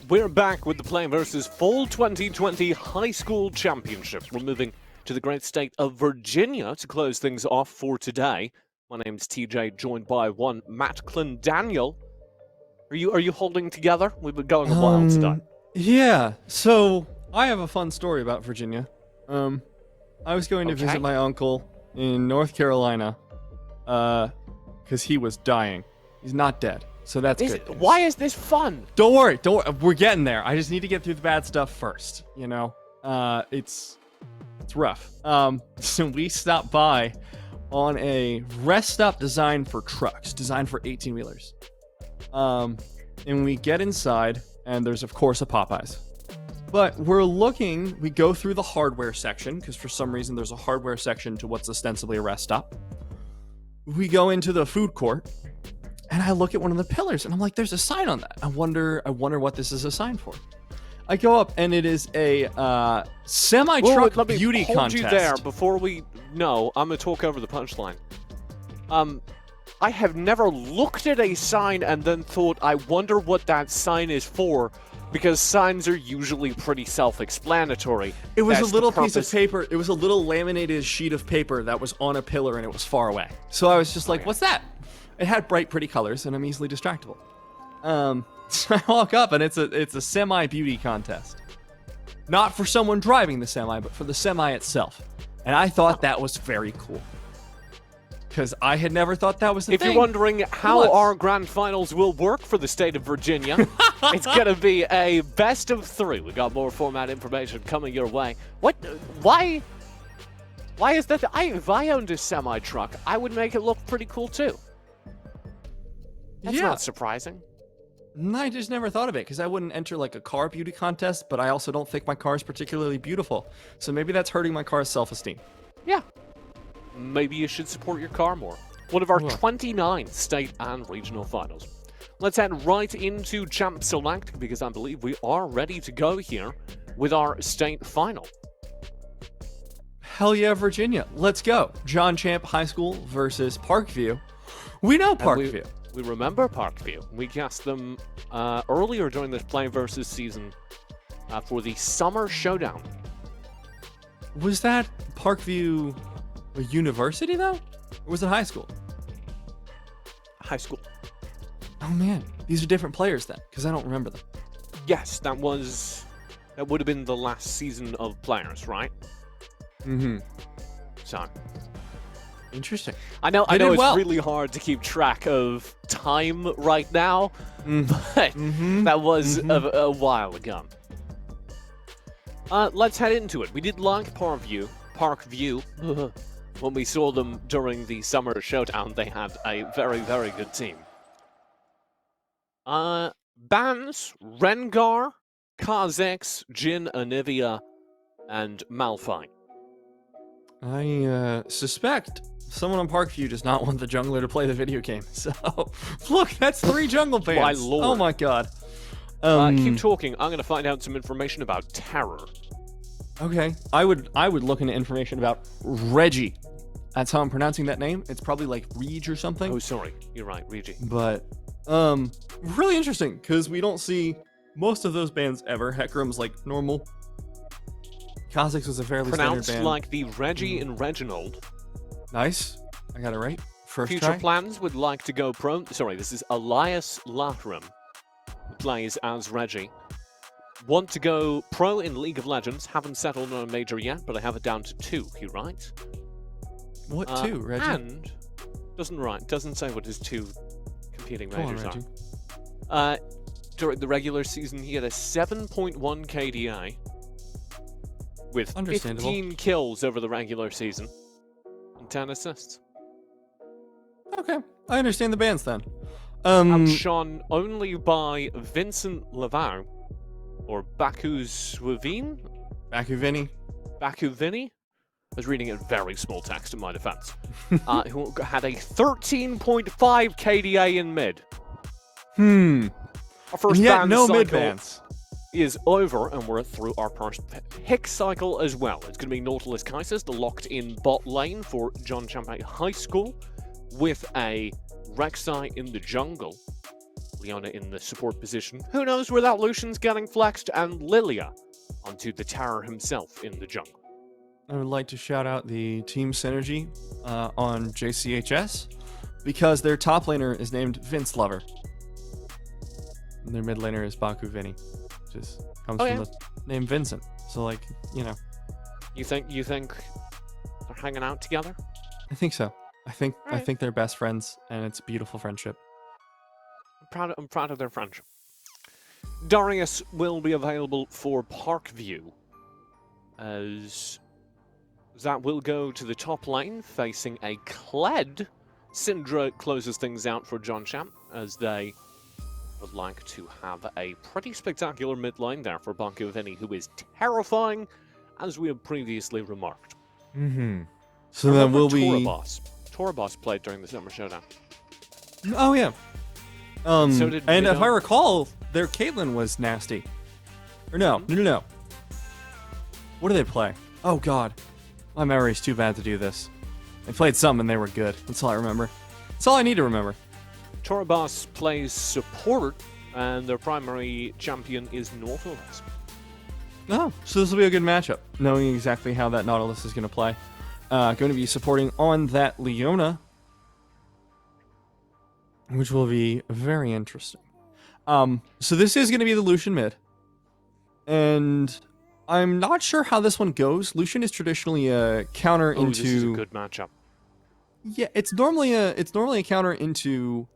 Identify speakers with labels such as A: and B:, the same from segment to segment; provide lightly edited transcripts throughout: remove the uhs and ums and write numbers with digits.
A: we're back with the Play versus Fall 2020 High School Championship. We're moving to the great state of Virginia to close things off for today. My name's TJ, joined by one Matt Clendaniel. Are you holding together? We've been going a while today.
B: Yeah. So I have a fun story about Virginia. I was going to visit my uncle in North Carolina, because he was dying. He's not dead, so that's good.
A: Why is this fun?
B: Don't worry. We're getting there. I just need to get through the bad stuff first. You know, it's rough. So we stopped by on a rest stop designed for trucks, designed for 18-wheelers. And we get inside, and there's of course a Popeyes. But we go through the hardware section, because for some reason there's a hardware section to what's ostensibly a rest stop. We go into the food court, and I look at one of the pillars, and I'm like, there's a sign on that. I wonder what this is a sign for. I go up, and it is a semi-truck beauty contest.
A: Hold you there before we... No, I'm going to talk over the punchline. I have never looked at a sign and then thought, I wonder what that sign is for, because signs are usually pretty self-explanatory.
B: It was a little piece of paper. It was a little laminated sheet of paper that was on a pillar, and it was far away. So I was just like, what's that? It had bright, pretty colors, and I'm easily distractible. So I walk up, and it's a semi-beauty contest. Not for someone driving the semi, but for the semi itself. And I thought that was very cool, because I had never thought that was the thing.
A: If you're wondering how our grand finals will work for the state of Virginia, it's going to be a best of 3. We got more format information coming your way. Why is that? If I owned a semi-truck, I would make it look pretty cool too. That's not surprising.
B: I just never thought of it, because I wouldn't enter like a car beauty contest, but I also don't think my car is particularly beautiful. So maybe that's hurting my car's self-esteem.
A: Yeah. Maybe you should support your car more. One of our 29 state and regional finals. Let's head right into Champ Select, because I believe we are ready to go here with our state final.
B: Hell yeah, Virginia. Let's go. John Champe High School versus Parkview. We know Parkview.
A: We remember Parkview. We cast them earlier during this Play versus season for the Summer Showdown.
B: Was that Parkview a university, though? Or was it high school?
A: High school.
B: Oh, man. These are different players, then, because I don't remember them.
A: Yes, that would have been the last season of players, right?
B: Mm-hmm.
A: So...
B: Interesting.
A: I know it's really hard to keep track of time right now, but that was a while ago. Let's head into it. We did like Parkview when we saw them during the Summer Showdown. They had a very, very good team. Bans, Rengar, Kha'Zix, Jin, Anivia, and Malphite.
B: I suspect someone on Parkview does not want the jungler to play the video game. So, look, that's 3 jungle bans.
A: My lord.
B: Oh my god.
A: Keep talking. I'm going to find out some information about Terror.
B: Okay. I would look into information about Reggie. That's how I'm pronouncing that name. It's probably like Reg or something.
A: Oh, sorry. You're right, Reggie.
B: But, really interesting, because we don't see most of those bans ever. Hecarim's like normal. Kha'Zix was a fairly standard
A: pronounced
B: band.
A: like the Reggie in Reginald.
B: Nice. I got it right. First
A: Future
B: try.
A: plans would like to go pro. Sorry, this is Elias Lathram, who plays as Reggie. Want to go pro in League of Legends. Haven't settled on a major yet, but I have it down to 2. You right?
B: What 2, Reggie?
A: And doesn't say what his 2 competing majors
B: Reggie.
A: are. During the regular season, he had a 7.1 KDA with 15 kills over the regular season and 10 assists.
B: Okay, I understand the bans then.
A: Outshone only by Vincent Lavau, or Baku Swavine?
B: Baku Vinny.
A: Baku Vinny? I was reading it very small text in my defense. Who had a 13.5 KDA in mid. Our first ban
B: no
A: cycle
B: mid bans
A: is over, and we're through our first pick cycle as well. It's going to be Nautilus Kai'Sa, the locked-in bot lane for John Champe High School, with a Rek'Sai in the jungle. Leona in the support position. Who knows where that Lucian's getting flexed? And Lilia onto the Terror himself in the jungle.
B: I would like to shout out the team synergy on JCHS because their top laner is named Vince Lover. And their mid laner is Baku Vinny. Just comes from the name Vincent. So, like, you know.
A: You think they're hanging out together?
B: I think so. I think they're best friends, and it's a beautiful friendship.
A: I'm proud of their friendship. Darius will be available for Parkview, as that will go to the top lane, facing a Kled. Syndra closes things out for John Champ, as they would like to have a pretty spectacular mid lane there for Baku Vinny, who is terrifying, as we have previously remarked.
B: So then will we...
A: Torabos played during the Summer Showdown.
B: Oh, yeah.
A: So did
B: and if I recall, their Caitlyn was nasty. Or no. What do they play? Oh, God. My memory's too bad to do this. They played some and they were good. That's all I remember. That's all I need to remember.
A: Torabos plays support, and their primary champion is Nautilus.
B: Oh, so this will be a good matchup, knowing exactly how that Nautilus is going to play. Going to be supporting on that Leona, which will be very interesting. So this is going to be the Lucian mid, and I'm not sure how this one goes. Lucian is traditionally a counter into.
A: This is a good matchup.
B: Yeah, it's normally a counter into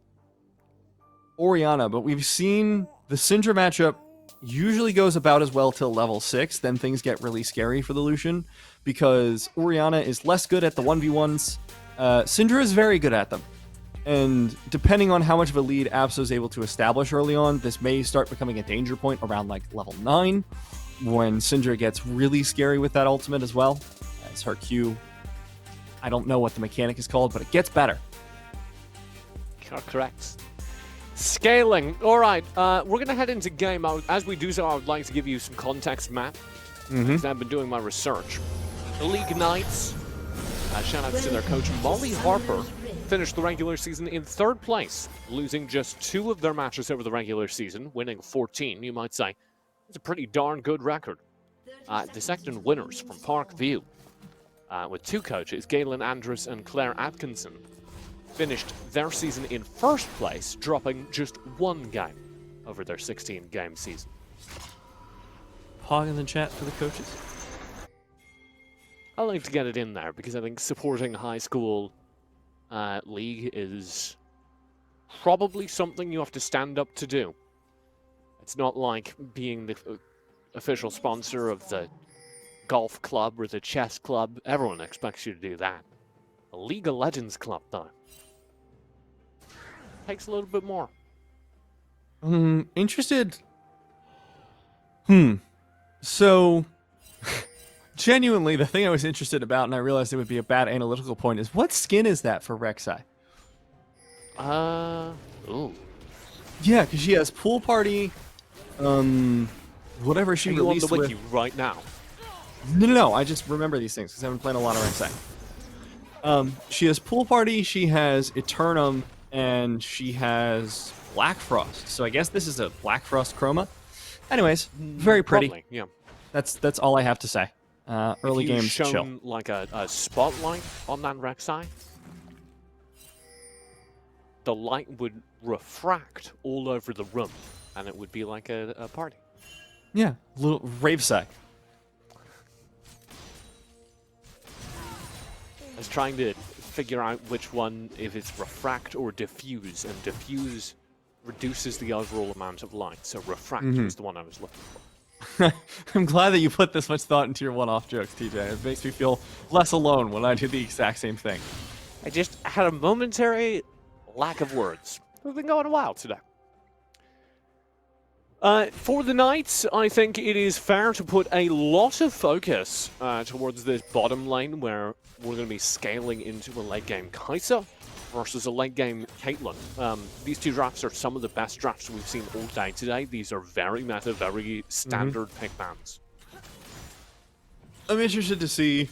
B: Orianna, but we've seen the Syndra matchup usually goes about as well till level 6, then things get really scary for the Lucian, because Orianna is less good at the 1v1s. Syndra is very good at them. And depending on how much of a lead Absol is able to establish early on, this may start becoming a danger point around like level 9, when Syndra gets really scary with that ultimate as well. As her Q, I don't know what the mechanic is called, but it gets better.
A: Correct. Scaling. All right, we're going to head into game. As we do so, I would like to give you some context, Matt. Because I've been doing my research. The League Knights, shout-outs to their coach, Molly Harper, finished the regular season in 3rd place, losing just 2 of their matches over the regular season, winning 14, you might say. It's a pretty darn good record. The second winners from Parkview, with 2 coaches, Galen Andrus and Claire Atkinson, finished their season in 1st place, dropping just 1 game over their 16-game season.
B: Pog in the chat for the coaches.
A: I like to get it in there because I think supporting high school league is probably something you have to stand up to do. It's not like being the official sponsor of the golf club or the chess club. Everyone expects you to do that. A League of Legends club, though, takes a little bit more.
B: Interested. So, genuinely, the thing I was interested about, and I realized it would be a bad analytical point, is what skin is that for Rek'Sai?
A: Ooh.
B: Yeah, because she has pool party, whatever she released with.
A: Wiki right now.
B: No, I just remember these things because I've been playing a lot of Rek'Sai. She has pool party, she has Eternum, and she has Black Frost. So I guess this is a Black Frost chroma. Anyways, very pretty.
A: Probably, yeah.
B: That's all I have to say. Early games,
A: shown
B: chill.
A: Like a spotlight on that Rek'Sai, the light would refract all over the room, and it would be like a party.
B: Yeah, little Ravesai.
A: I was trying to figure out which one, if it's refract or diffuse, and diffuse reduces the overall amount of light, so refract was the one I was looking for.
B: I'm glad that you put this much thought into your one-off jokes, TJ. It makes me feel less alone when I do the exact same thing.
A: I just had a momentary lack of words. We've been going a while today. For the Knights, I think it is fair to put a lot of focus towards this bottom lane, where we're going to be scaling into a late game Kai'Sa versus a late game Caitlyn. These 2 drafts are some of the best drafts we've seen all day today. These are very meta, very standard pick bans.
B: I'm interested to see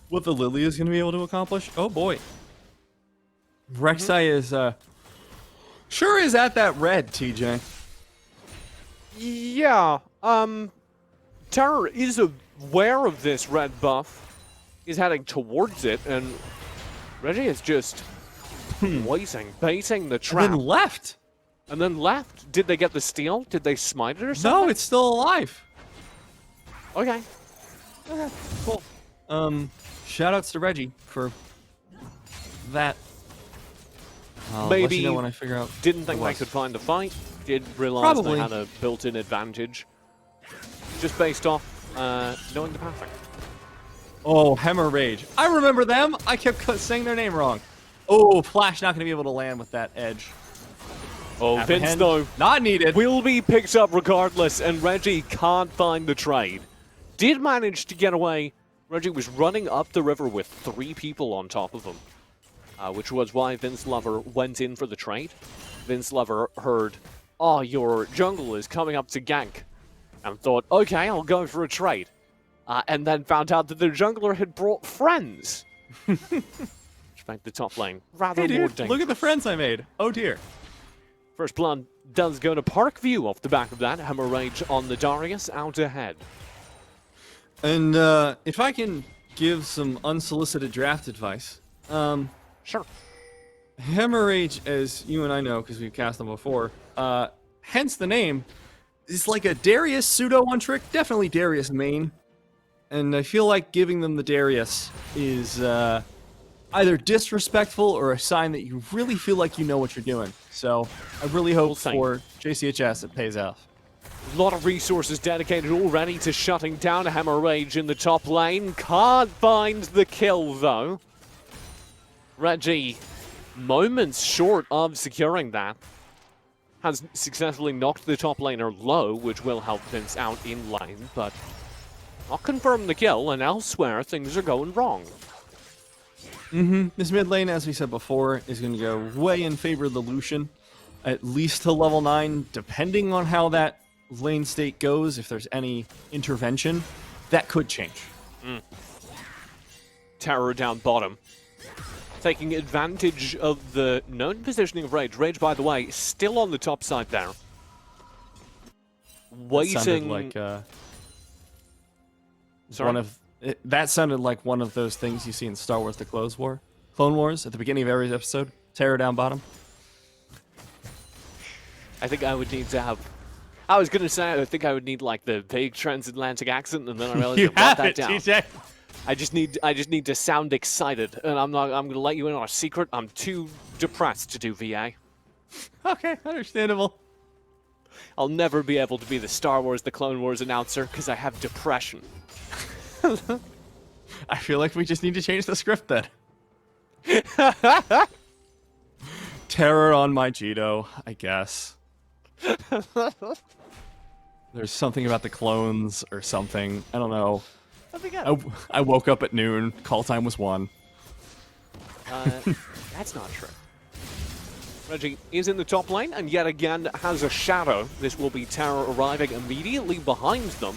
B: what the Lily is going to be able to accomplish. Oh boy. Rek'Sai is Sure is at that red, TJ.
A: Yeah, Terror is aware of this red buff. He's heading towards it, and Reggie is just waiting, baiting the trap.
B: And then left.
A: And then left. Did they get the steal? Did they smite it or something?
B: No, it's still alive.
A: Okay. Cool.
B: Shoutouts to Reggie for that. I'll
A: Maybe
B: let you know when I figure out.
A: Didn't think they could find a fight. Did realize
B: Probably.
A: they had a built-in advantage. Just based off knowing the pathing.
B: Oh, Hemorrhage. I remember them. I kept saying their name wrong. Oh, Flash not going to be able to land with that edge.
A: Oh,
B: Apprehend.
A: Vince, though,
B: Not needed.
A: will be picked up regardless, and Reggie can't find the trade. Did manage to get away. Reggie was running up the river with 3 people on top of him, which was why Vince Lover went in for the trade. Vince Lover heard, oh, your jungle is coming up to gank, and thought, okay, I'll go for a trade. And then found out that the jungler had brought friends. Which made the top lane rather
B: Hey,
A: more
B: dude,
A: dangerous.
B: look at the friends I made. Oh, dear.
A: First blood does go to Parkview off the back of that. Hemorrhage on the Darius, out ahead.
B: And if I can give some unsolicited draft advice.
A: Sure.
B: Hemorrhage, as you and I know, because we've cast them before, hence the name, is like a Darius pseudo one trick. Definitely Darius main. And I feel like giving them the Darius is either disrespectful or a sign that you really feel like you know what you're doing. So I really hope for JCHS it pays off.
A: A lot of resources dedicated already to shutting down Hemorrhage in the top lane. Can't find the kill, though. Reggie, moments short of securing that, has successfully knocked the top laner low, which will help Vince out in lane, but not confirm the kill, and elsewhere things are going wrong.
B: This mid lane, as we said before, is going to go way in favor of the Lucian, at least to level 9, depending on how that lane state goes. If there's any intervention, that could change.
A: Terror down bottom, taking advantage of the known positioning of Rage. Rage, by the way, still on the top side there. Waiting.
B: That sounded like one of those things you see in Star Wars: The Clone Wars at the beginning of every episode. Terror down bottom.
A: I think I would need to have. I was gonna say I think I would need like the big transatlantic accent, and then I realized
B: You
A: I
B: have
A: brought
B: it,
A: that down.
B: TJ.
A: I just need to sound excited, and I'm gonna let you in on a secret. I'm too depressed to do VA.
B: Okay, understandable.
A: I'll never be able to be the Star Wars: The Clone Wars announcer because I have depression.
B: I feel like we just need to change the script then. Terror on my Cheeto, I guess. There's something about the clones or something. I don't know. I woke up at noon. Call time was 1.
A: That's not true. Reggie is in the top lane and yet again has a shadow. This will be Terror arriving immediately behind them.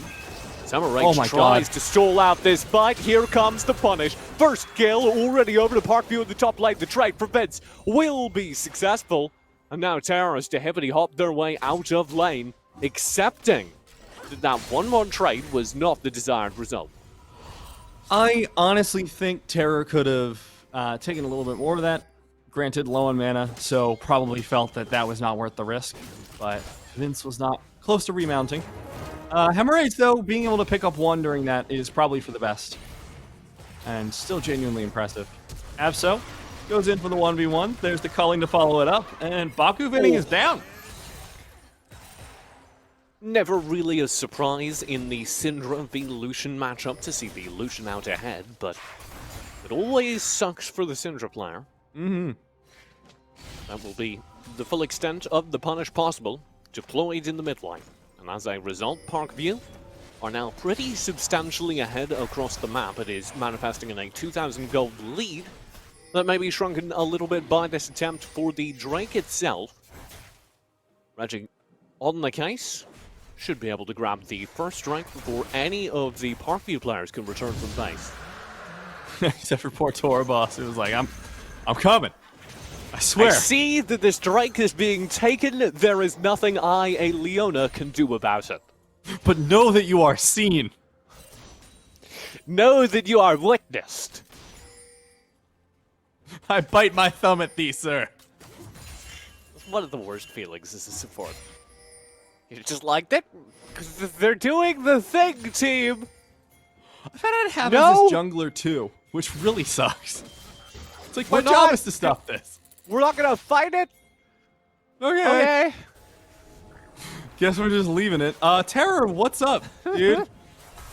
A: Hemorrhage tries to stall out this fight. Here comes the punish. First kill already over to Parkview in the top lane. The trade for Vince will be successful. And now Terror has to heavily hop their way out of lane, accepting that that 1-1 trade was not the desired result.
B: I honestly think Terror could have taken a little bit more of that. Granted, low on mana, so probably felt that that was not worth the risk. But Vince was not close to remounting. Hemorrhage, though, being able to pick up 1 during that is probably for the best. And still genuinely impressive. Abso goes in for the 1v1. There's the culling to follow it up. And Baku Vinning is down.
A: Never really a surprise in the Syndra v Lucian matchup to see the Lucian out ahead, but it always sucks for the Syndra player. That will be the full extent of the punish possible, deployed in the mid lane. And as a result, Parkview are now pretty substantially ahead across the map. It is manifesting in a 2,000 gold lead that may be shrunken a little bit by this attempt for the Drake itself. Reggie on the case, should be able to grab the first Drake before any of the Parkview players can return from base.
B: Except for poor Toro Boss, who was like, I'm coming. I swear.
A: I see that the strike is being taken. There is nothing I, a Leona, can do about it.
B: But know that you are seen.
A: Know that you are witnessed.
B: I bite my thumb at thee, sir.
A: One of the worst feelings as a support. You just liked it? Because they're doing the thing, team!
B: I found out it happens
A: No!
B: as jungler too, which really sucks. It's like, my
A: We're
B: job
A: not-
B: is to stop this.
A: We're not gonna fight it?
B: Okay.
A: Okay.
B: Guess we're just leaving it. Terror, what's up, dude?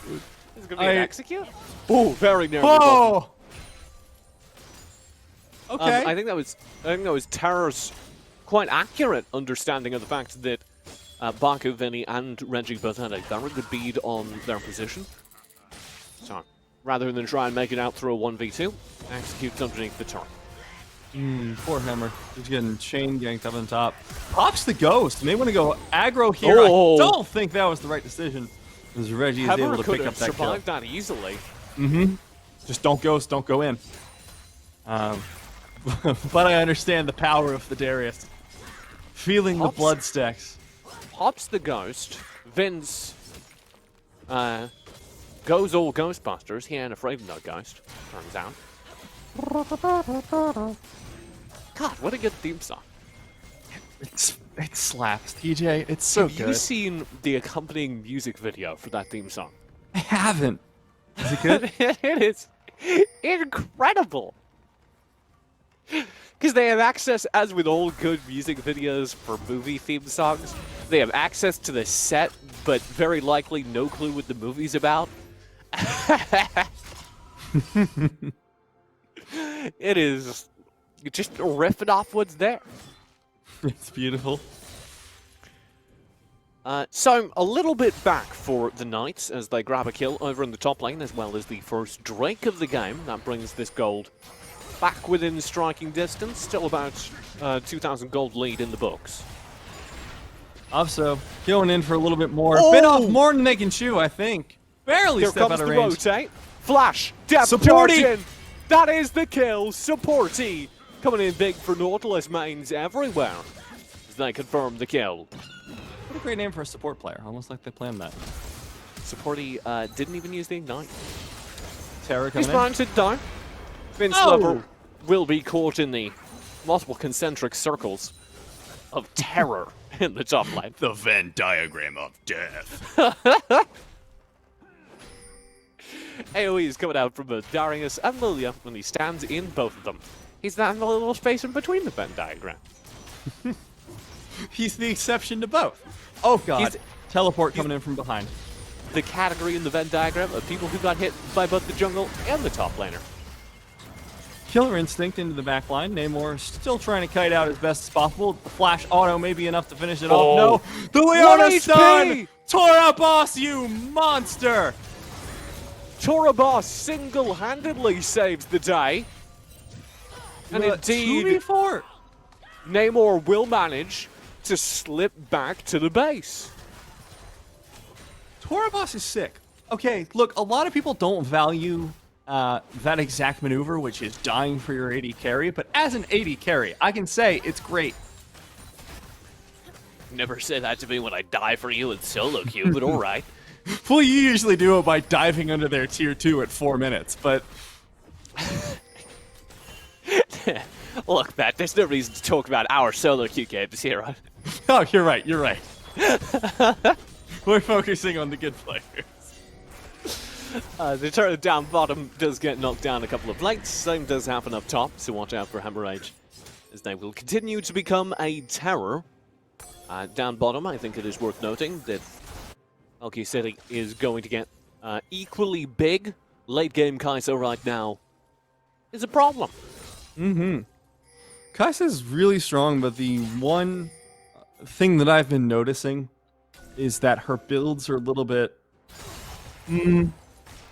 A: This is gonna be an execute? Ooh, very narrow.
B: Whoa! Okay.
A: I think that was Terror's quite accurate understanding of the fact that Baku, Vinny, and Reggie both had a very good bead on their position. So, rather than try and make it out through a 1v2, executes underneath the turret.
B: Poor Hammer. He's getting chain ganked up on top. Pops the ghost. May want to go aggro here.
A: Oh.
B: I don't think that was the right decision. As Reggie is able to
A: could
B: pick up
A: have
B: that kill.
A: survived that easily.
B: Just don't ghost, don't go in. But I understand the power of the Darius. Feeling the
A: Pops.
B: blood stacks.
A: Pops the ghost. Vince goes all Ghostbusters. He ain't afraid of no ghost, turns out. God, what a good theme song.
B: It slaps, TJ. It's so
A: Have
B: good.
A: you seen the accompanying music video for that theme song?
B: I haven't. Is it good?
A: It is incredible. Because they have access, as with all good music videos for movie theme songs, they have access to the set, but very likely no clue what the movie's about. It is just riffing off what's there.
B: It's beautiful.
A: So, a little bit back for the Knights as they grab a kill over in the top lane, as well as the first Drake of the game. That brings this gold back within striking distance. Still about 2,000 gold lead in the books.
B: Also, going in for a little bit more.
A: Oh!
B: Bit off more than they can chew, I think. Barely
A: Here
B: step
A: comes
B: out of
A: the
B: range.
A: rotate. Flash, depth
B: Supporty!
A: charge in. That is the kill. Supporty coming in big for Nautilus mains everywhere as they confirm the kill.
B: What a great name for a support player. Almost like they planned that.
A: Supporty didn't even use the Ignite.
B: Terror
A: He's
B: coming in.
A: planted down. Vince
B: Oh!
A: Lover will be caught in the multiple concentric circles of terror in the top lane.
B: The Venn diagram of death.
A: AoE is coming out from both Darius and Lilia when he stands in both of them. He's not in the little space in between the Venn diagram.
B: He's the exception to both. Oh god.
A: He's-
B: Teleport coming in from behind.
A: The category in the Venn diagram of people who got hit by both the jungle and the top laner.
B: Killer Instinct into the back line. Namor still trying to kite out as best as possible. The flash auto may be enough to finish it off. No. The Leona
A: HP!
B: stun! Tora boss, you monster!
A: Torabos single-handedly saves the day. And indeed,
B: 2v4.
A: Namor will manage to slip back to the base.
B: Tora boss is sick. Okay, look, a lot of people don't value that exact maneuver, which is dying for your AD carry, but as an AD carry, I can say it's great.
A: Never say that to me when I die for you in solo queue, but alright.
B: Well, you usually do it by diving under their tier 2 at 4 minutes, but
A: Look, Matt, there's no reason to talk about our solo queue games here, right?
B: oh, you're right, you're right. We're focusing on the good players.
A: The turret down bottom does get knocked down a couple of lengths. Same does happen up top, so watch out for Hemorrhage, as they will continue to become a terror. Down bottom, I think it is worth noting that LQ City is going to get equally big. Late game Kai'Sa right now is a problem.
B: Kai'Sa's really strong, but the one thing that I've been noticing is that her builds are a little bit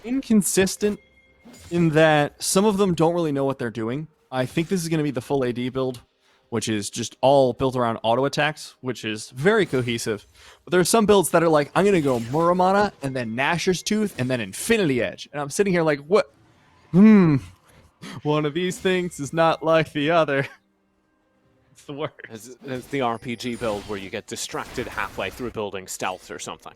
B: inconsistent in that some of them don't really know what they're doing. I think this is going to be the full AD build, which is just all built around auto attacks, which is very cohesive. But there are some builds that are like, I'm going to go Muramana, and then Nashor's Tooth, and then Infinity Edge. And I'm sitting here like, what? One of these things is not like the other. It's the worst.
A: It's the RPG build where you get distracted halfway through building stealth or something.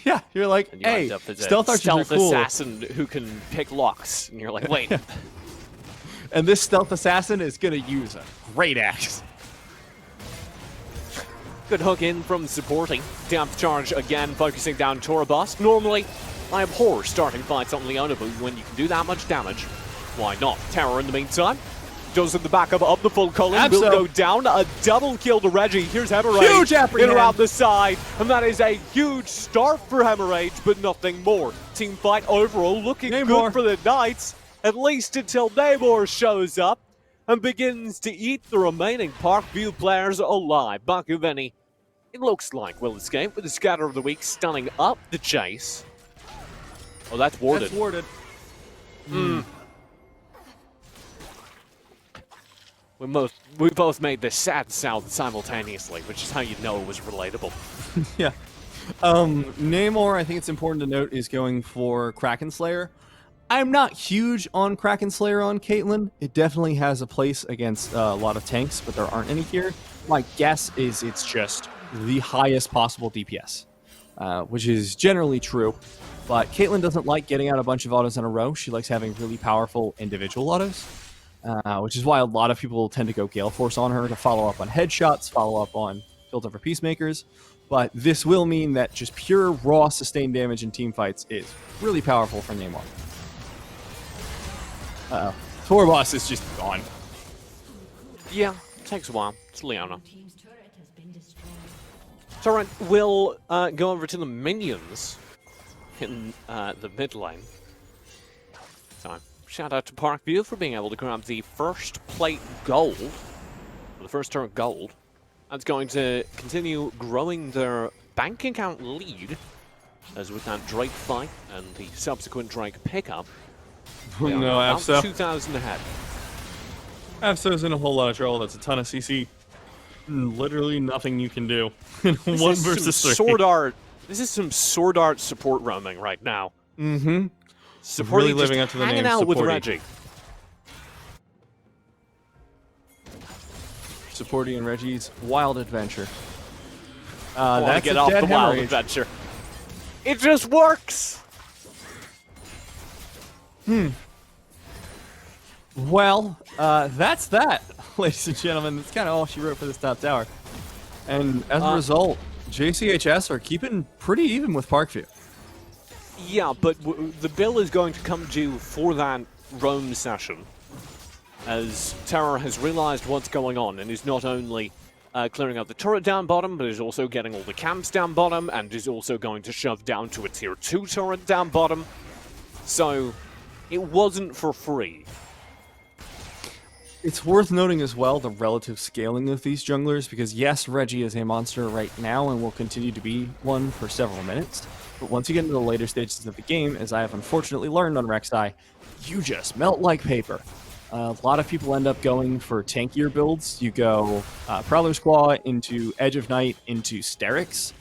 B: Yeah, you're like,
A: And you
B: hey,
A: end up as
B: stealth
A: a
B: archers are
A: stealth
B: cool.
A: assassin who can pick locks. And you're like, wait.
B: And this stealth assassin is going to use a great axe.
A: Good hook in from supporting. Depth charge again, focusing down Torabos. Normally, I abhor starting fights on Leona, but when you can do that much damage, why not? Terror in the meantime. Does in the backup up the full Cullen. Will go down. A double kill to Reggie. Here's Hemorrhage.
B: Huge apprehend.
A: In around the side. And that is a huge start for Hemorrhage, but nothing more. Team fight overall looking good for the Knights. At least until Namor shows up and begins to eat the remaining Parkview players alive. Bakuveni, it looks like, will escape with the Scatter of the Week stunning up the chase. Oh, that's warded.
B: That's warded.
A: We both made this sad sound simultaneously, which is how you know it was relatable.
B: Yeah. Namor, I think it's important to note, is going for Kraken Slayer. I'm not huge on Kraken Slayer on Caitlyn. It definitely has a place against a lot of tanks, but there aren't any here. My guess is it's just the highest possible DPS, which is generally true. But Caitlyn doesn't like getting out a bunch of autos in a row. She likes having really powerful individual autos, which is why a lot of people tend to go Gale Force on her to follow up on headshots, follow up on build over Peacemakers. But this will mean that just pure raw sustained damage in team fights is really powerful for Namor. Uh-oh. Torabos is just gone.
A: Yeah, takes a while. It's Leona. Torrent will go over to the minions in the mid lane. So, shout out to Parkview for being able to grab the first plate gold, or the first turret gold. That's going to continue growing their bank account lead, as with that Drake fight and the subsequent Drake pickup.
B: No,
A: Abso. 2,000 ahead.
B: Abso's in a whole lot of trouble. That's a ton of CC. Literally nothing you can do in 1 versus 3.
A: Sword art. This is some sword art support roaming right now.
B: Mm-hmm.
A: Supporting,
B: really living up to the name.
A: Hanging out with Reggie.
B: Supporting and Reggie's wild adventure.
A: That's get off the wild adventure. It just works.
B: Well, that's that, ladies and gentlemen. That's kind of all she wrote for this top tower. And as a result, JCHS are keeping pretty even with Parkview.
A: Yeah, but the bill is going to come due for that roam session, as Terror has realized what's going on and is not only clearing out the turret down bottom, but is also getting all the camps down bottom, and is also going to shove down to a tier 2 turret down bottom. So it wasn't for free.
B: It's worth noting as well the relative scaling of these junglers, because yes, Reggie is a monster right now and will continue to be one for several minutes, but once you get into the later stages of the game, as I have unfortunately learned on Rek'Sai, you just melt like paper. A lot of people end up going for tankier builds. You go Prowler's Claw into Edge of Night into Sterix,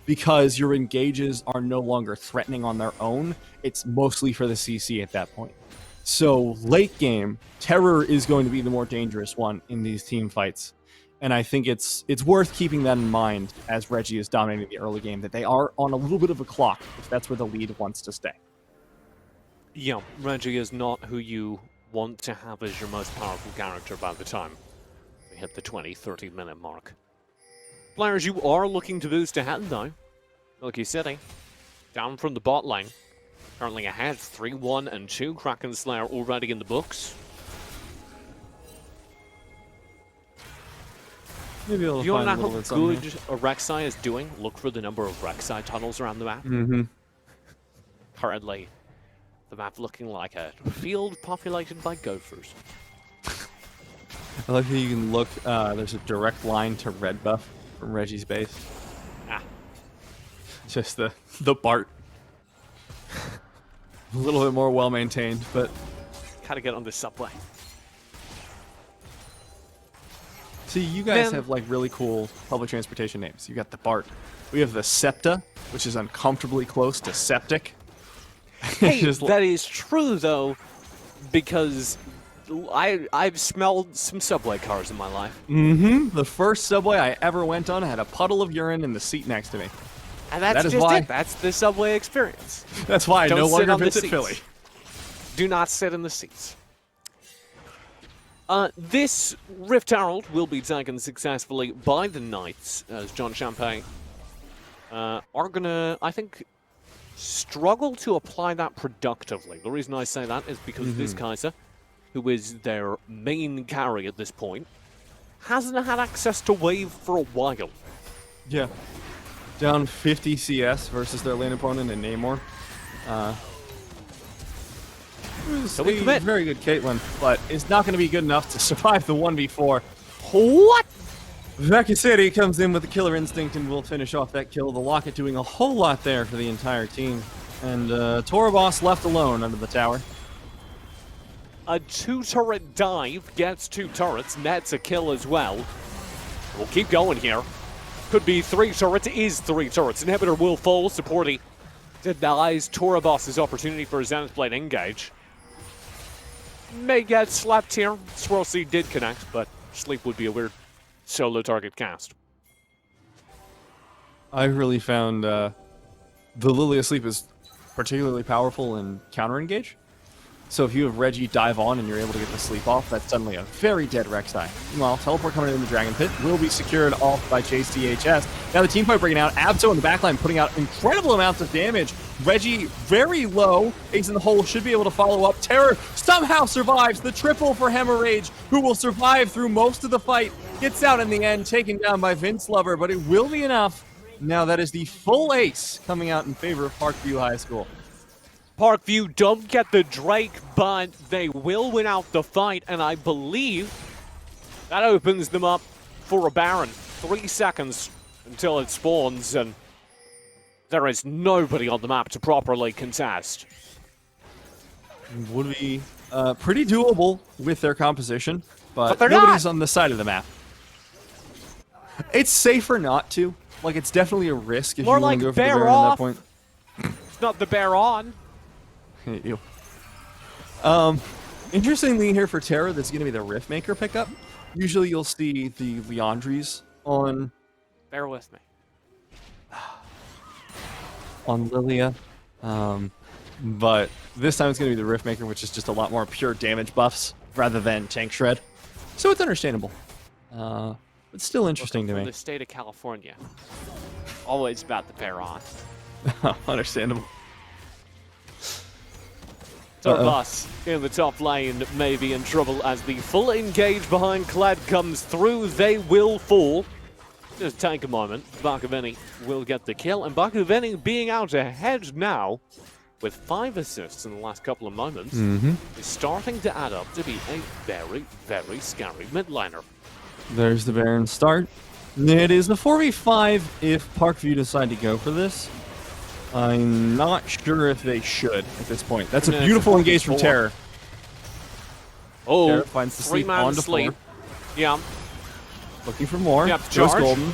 B: because your engages are no longer threatening on their own. It's mostly for the CC at that point. So late game, Terror is going to be the more dangerous one in these team fights. And I think it's worth keeping that in mind as Reggie is dominating the early game, that they are on a little bit of a clock if that's where the lead wants to stay.
A: Yeah, Reggie is not who you want to have as your most powerful character by the time we hit the 20-30 minute mark. Players, you are looking to boost ahead though. Milky City, down from the bot lane. Currently ahead, 3-1 and 2. Kraken Slayer already in the books.
B: Maybe
A: If you want to know how good a Rek'Sai is doing, look for the number of Rek'Sai tunnels around the map. Currently, the map looking like a field populated by gophers.
B: I like how you can look, there's a direct line to red buff from Reggie's base. Just the Bart. A little bit more well-maintained, but...
A: Gotta get on the subway.
B: See, you guys have like really cool public transportation names. You got the BART. We have the SEPTA, which is uncomfortably close to septic.
A: Hey, that is true though, because I've smelled some subway cars in my life.
B: The first subway I ever went on had a puddle of urine in the seat next to me.
A: And that's just it. That's the subway experience.
B: That's why I no longer visit Philly.
A: Do not sit in the seats. This Rift Herald will be taken successfully by the Knights, as John Champe are gonna, I think, struggle to apply that productively. The reason I say that is because this Kaiser, who is their main carry at this point, hasn't had access to wave for a while.
B: Yeah. Down 50 CS versus their lane opponent in Namor.
A: So we commit.
B: Very good Caitlyn, but it's not going to be good enough to survive the 1v4.
A: What?
B: Vecchia City comes in with the killer instinct and will finish off that kill. The Locket doing a whole lot there for the entire team. And Torabos left alone under the tower.
A: A 2-turret dive gets 2 turrets, nets a kill as well. We'll keep going here. Could be 3 turrets, is 3 turrets. Inhibitor will fall, Supporty denies Torabos' opportunity for a Zenith Blade engage. May get slapped here. Swirl Seed did connect, but Sleep would be a weird solo target cast.
B: I really found the Lily of Sleep is particularly powerful in counter-engage. So if you have Reggie dive on and you're able to get the sleep off, that's suddenly a very dead Rek'Sai. Meanwhile, teleport coming in the Dragon Pit will be secured off by Chase DHS. Now the team fight breaking out. Abso in the backline putting out incredible amounts of damage. Reggie very low. Ace in the hole should be able to follow up. Terror somehow survives. The triple for Hemorrhage, who will survive through most of the fight. Gets out in the end, taken down by Vince Lover, but it will be enough. Now that is the full ace coming out in favor of Parkview High School.
A: Parkview don't get the Drake, but they will win out the fight, and I believe that opens them up for a Baron. 3 seconds until it spawns, and there is nobody on the map to properly contest.
B: Would be pretty doable with their composition, but
A: they're
B: nobody's
A: not
B: on the side of the map. It's safer not to. Like, it's definitely a risk if
A: more
B: you want
A: like
B: to go for the
A: bear
B: Baron
A: off.
B: at that point.
A: It's not the bear on.
B: Ew. Interestingly here for Terra, that's going to be the Rift Maker pickup. Usually you'll see the Leandries on...
A: Bear with me.
B: On Lilia. But this time it's going to be the Rift Maker, which is just a lot more pure damage buffs rather than tank shred. So it's understandable. It's still interesting to me.
A: From the state of California. Always about the bear on.
B: Understandable.
A: Torabos in the top lane may be in trouble as the full engage behind Kled comes through. They will fall. Just take a moment. Bakaveni will get the kill, and Bakaveni being out ahead now with 5 assists in the last couple of moments is starting to add up to be a very, very scary mid laner.
B: There's the Baron start. It is a 4v5 if Parkview decide to go for this. I'm not sure if they should at this point. That's a beautiful engage from Terror.
A: Oh,
B: Terror finds the sleep on to sleep.
A: Yeah.
B: Looking for more.
A: Yep,
B: Goes Golden.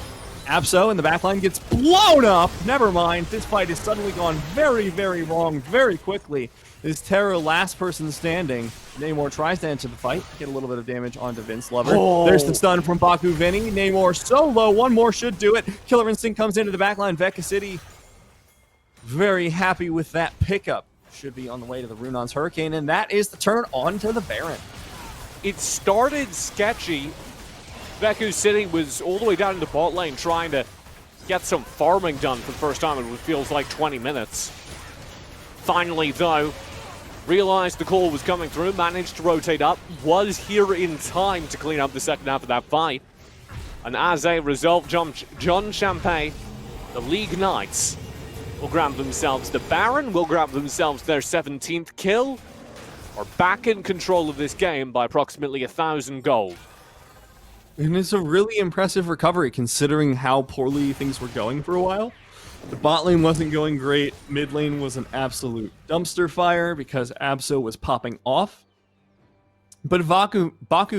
B: Abso in the backline gets blown up. Never mind. This fight has suddenly gone very, very wrong very quickly. Is Terror last person standing? Namor tries to enter the fight. Get a little bit of damage onto Vince Lover.
A: Oh.
B: There's the stun from Baku Vinny. Namor so low. One more should do it. Killer Instinct comes into the backline. Vecchia City very happy with that pickup. Should be on the way to the Runon's Hurricane, and that is the turn on to the Baron.
A: It started sketchy. Vecchia City was all the way down in the bot lane trying to get some farming done for the first time in what feels like 20 minutes. Finally, though, realized the call was coming through, managed to rotate up, was here in time to clean up the second half of that fight. And as a result, John Champe, the League Knights, will grab themselves the Baron, will grab themselves their 17th kill, are back in control of this game by approximately 1,000 gold.
B: And it's a really impressive recovery considering how poorly things were going for a while. The bot lane wasn't going great. Mid lane was an absolute dumpster fire because Abso was popping off. But Baku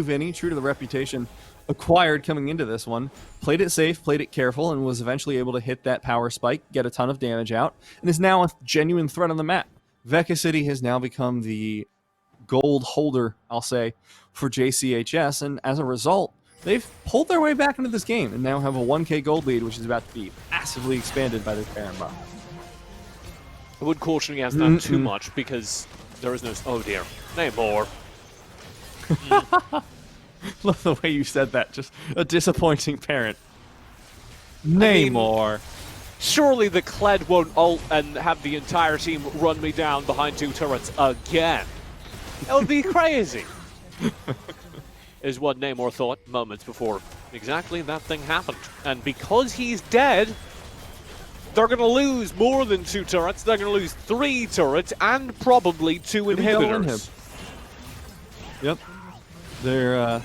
B: Vinny, true to the reputation acquired coming into this one, played it safe, played it careful, and was eventually able to hit that power spike, get a ton of damage out, and is now a genuine threat on the map. Vecchia City has now become the gold holder, I'll say, for JCHS, and as a result, they've pulled their way back into this game and now have a 1K gold lead, which is about to be massively expanded by this parent buff.
A: I would caution against that too much because there is no... Oh dear. Namor.
B: Love the way you said that. Just a disappointing parent. Namor.
A: Surely the Kled won't ult and have the entire team run me down behind 2 turrets again. That would be crazy. Is what Namor thought moments before exactly that thing happened. And because he's dead, they're going to lose more than 2 turrets. They're going to lose 3 turrets and probably 2 inhibitors.
B: Yep. They're,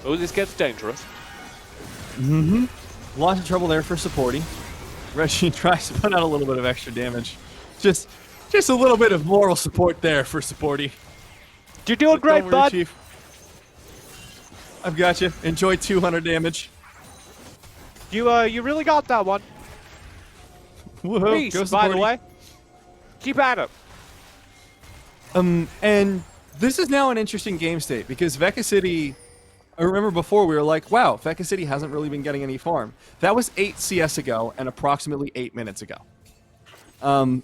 A: Oh, this gets dangerous.
B: Lots of trouble there for supporting. Reggie tries to put out a little bit of extra damage. Just a little bit of moral support there for supporty.
A: You're doing great,
B: worry,
A: bud.
B: Chief. I've got you. Enjoy 200 damage.
A: You really got that one.
B: Woohoo!
A: Peace, by the way. Keep at it.
B: And this is now an interesting game state because Veka City. I remember before we were like, wow, Veka City hasn't really been getting any farm. That was 8 CS ago and approximately 8 minutes ago.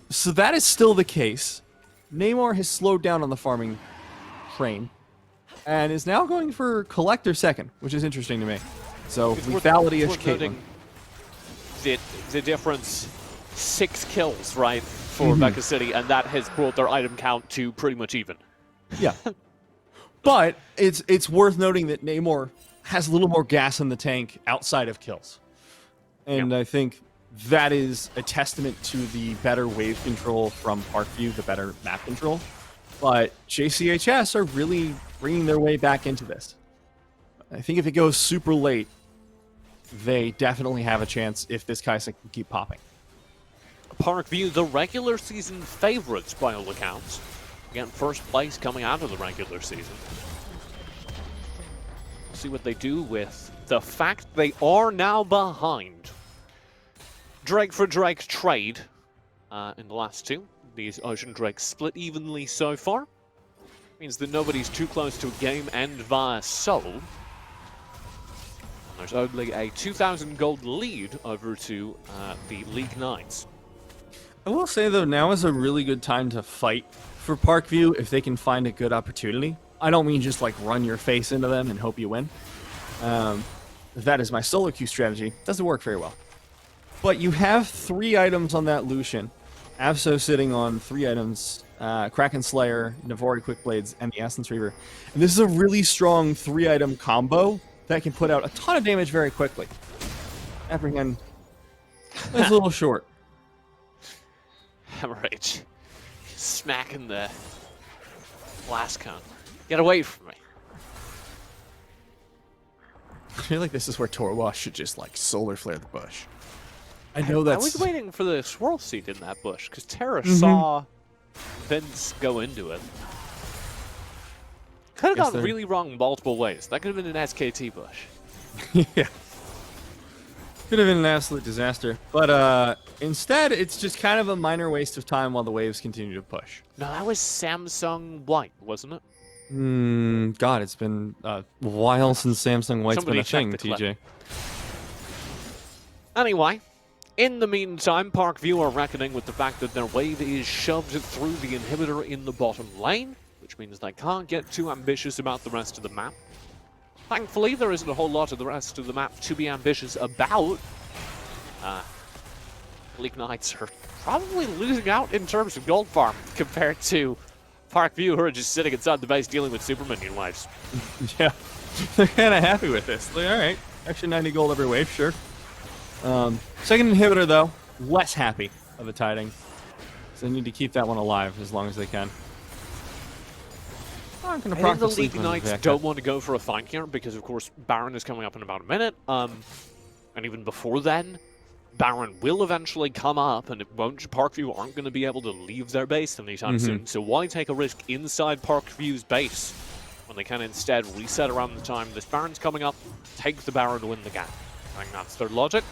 B: So that is still the case. Namor has slowed down on the farming train and is now going for Collector second, which is interesting to me. So lethality-ish Caitlyn.
A: The difference, 6 kills, right, for Veka City, and that has brought their item count to pretty much even.
B: Yeah. But it's worth noting that Namor has a little more gas in the tank outside of kills. And I think that is a testament to the better wave control from Parkview, the better map control. But JCHS are really bringing their way back into this. I think if it goes super late, they definitely have a chance if this Kaisa can keep popping.
A: Parkview, the regular season favorites by all accounts. Again, first place coming out of the regular season. We'll see what they do with the fact they are now behind. Drake for Drake trade in the last 2. These Ocean Drakes split evenly so far. Means that nobody's too close to a game end via soul. And there's only a 2,000 gold lead over to the League Knights.
B: I will say, though, now is a really good time to fight for Parkview if they can find a good opportunity. I don't mean just, like, run your face into them and hope you win. That is my solo queue strategy. Doesn't work very well. But you have 3 items on that Lucian. Absol sitting on 3 items. Kraken Slayer, Navori Quickblades, and the Essence Reaver. And this is a really strong 3-item combo that can put out a ton of damage very quickly. Apprehend is a little short.
A: Hemorrhage. Smacking the blast cone. Get away from me.
B: I feel like this is where Torwa should just, like, solar flare the bush. I know that's...
A: I was waiting for the swirl seed in that bush, because Terra saw Vince go into it. Could have gone really wrong in multiple ways. That could have been an SKT bush.
B: Yeah. Could have been an absolute disaster. But instead, it's just kind of a minor waste of time while the waves continue to push.
A: No, that was Samsung White, wasn't it?
B: God, it's been a while since Samsung White's been a thing, TJ.
A: Anyway, in the meantime, Parkview are reckoning with the fact that their wave is shoved through the inhibitor in the bottom lane, which means they can't get too ambitious about the rest of the map. Thankfully, there isn't a whole lot of the rest of the map to be ambitious about. League Knights are probably losing out in terms of gold farm compared to Parkview, who are just sitting inside the base dealing with super minion waves.
B: Yeah, they're kind of happy with this. Like, all right, extra 90 gold every wave, sure. Second inhibitor, though, less happy of a tiding. So they need to keep that one alive as long as they can.
A: I think the League Knights don't want to go for a fight here because, of course, Baron is coming up in about a minute. And even before then, Baron will eventually come up, and Parkview aren't going to be able to leave their base anytime soon. So why take a risk inside Parkview's base when they can instead reset around the time this Baron's coming up, take the Baron to win the game? I think that's their logic.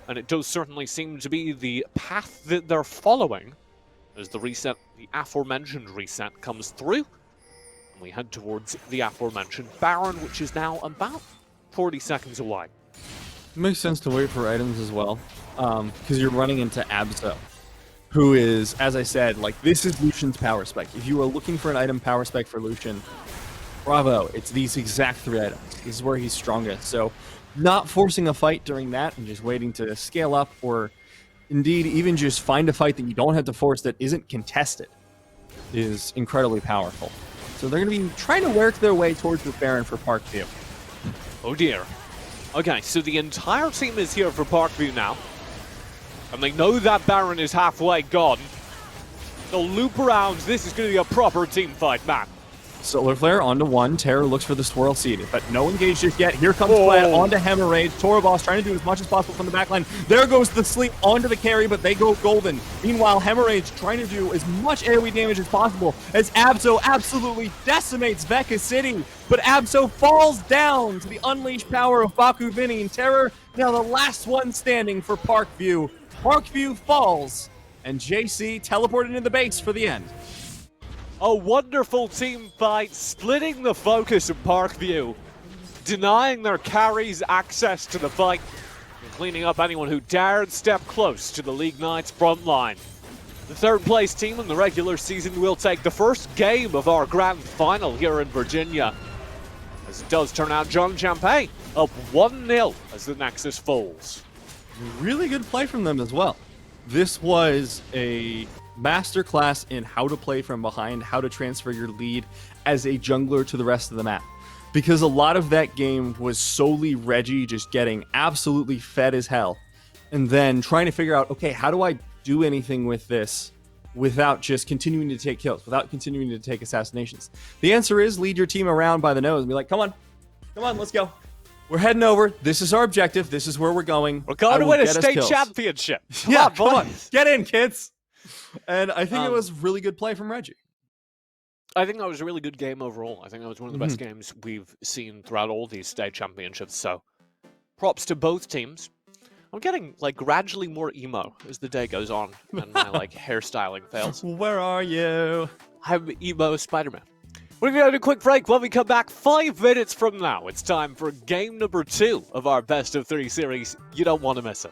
A: And it does certainly seem to be the path that they're following as the reset, the aforementioned reset, comes through. And we head towards the aforementioned Baron, which is now about 40 seconds away.
B: It makes sense to wait for items as well, because you're running into Abso, who is, as I said, like, this is Lucian's power spec. If you are looking for an item power spec for Lucian, bravo, it's these exact 3 items. This is where he's strongest. So not forcing a fight during that and just waiting to scale up, or indeed even just find a fight that you don't have to force that isn't contested, is incredibly powerful. So they're going to be trying to work their way towards the Baron for Parkview.
A: Oh dear. Okay, so the entire team is here for Parkview now. And they know that Baron is halfway gone. They'll loop around. This is going to be a proper team fight, man.
B: Solar Flare onto 1. Terror looks for the Swirl Seed, but no engage just yet. Here comes Vlad onto Hemorrhage. Torabos trying to do as much as possible from the backline. There goes the sleep onto the carry, but they go golden. Meanwhile, Hemorrhage trying to do as much AoE damage as possible as Abso absolutely decimates Veka City. But Abso falls down to the unleashed power of Baku Vinny, and Terror now the last one standing for Parkview. Parkview falls, and JC teleported into the base for the end.
A: A wonderful team fight, splitting the focus of Parkview, denying their carries access to the fight, and cleaning up anyone who dared step close to the League Knights front line. The third place team in the regular season will take the first game of our grand final here in Virginia. As it does turn out, John Champe up 1-0 as the Nexus falls.
B: Really good play from them as well. This was a masterclass in how to play from behind, how to transfer your lead as a jungler to the rest of the map. Because a lot of that game was solely Reggie just getting absolutely fed as hell. And then trying to figure out, okay, how do I do anything with this without just continuing to take kills, without continuing to take assassinations? The answer is lead your team around by the nose and be like, come on, let's go. We're heading over. This is our objective. This is where we're going.
A: We're going to win a state championship.
B: Come on. Get in, kids. And I think it was really good play from Reggie.
A: I think that was a really good game overall. I think that was one of the best games we've seen throughout all these state championships. So props to both teams. I'm getting like gradually more emo as the day goes on and my like hairstyling fails.
B: Where are you?
A: I'm emo Spider-Man. We're going to go to a quick break. When we come back 5 minutes from now, it's time for game number 2 of our best of 3 series. You don't want to miss it.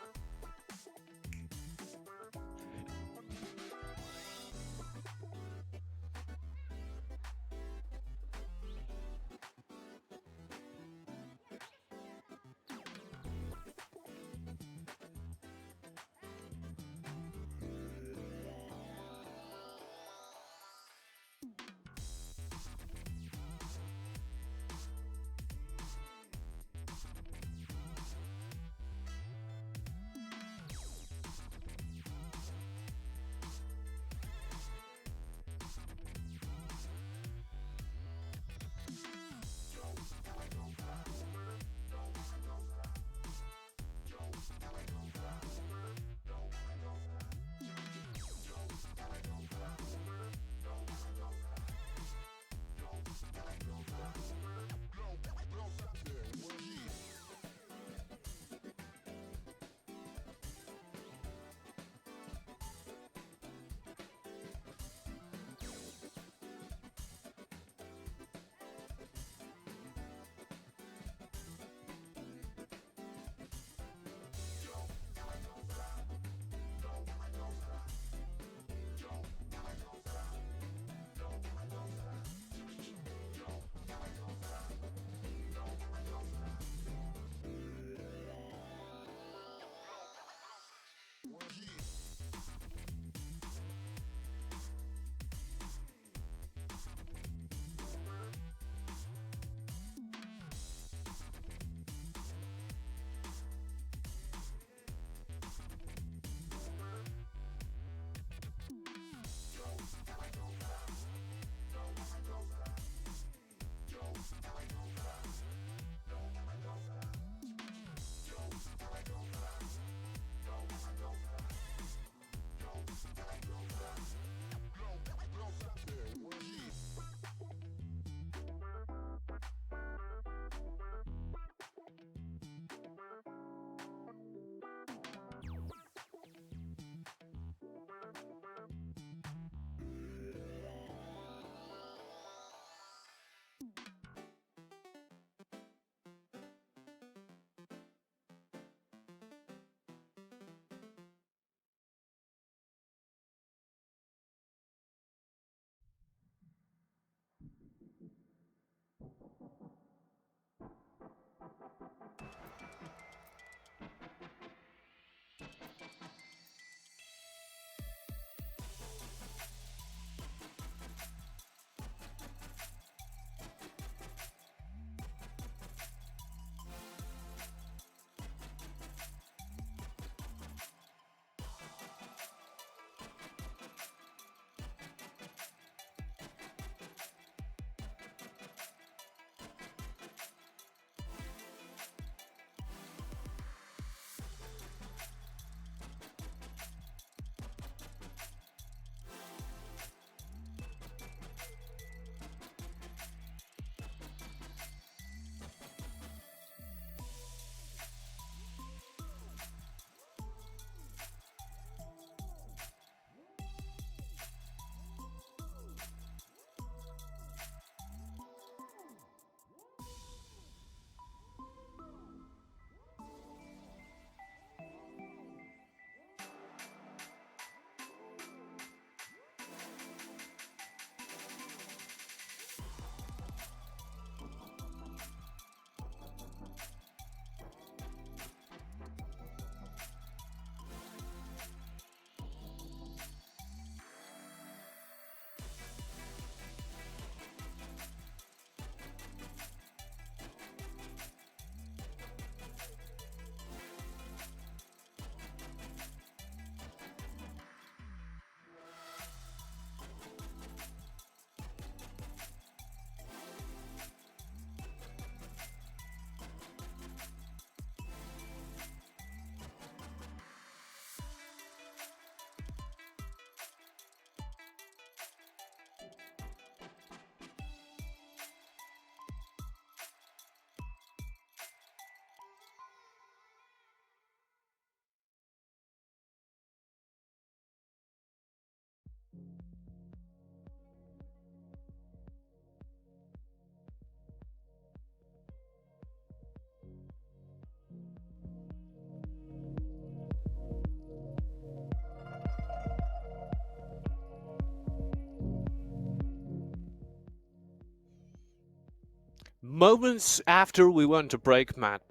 A: Moments after we went to break, Matt,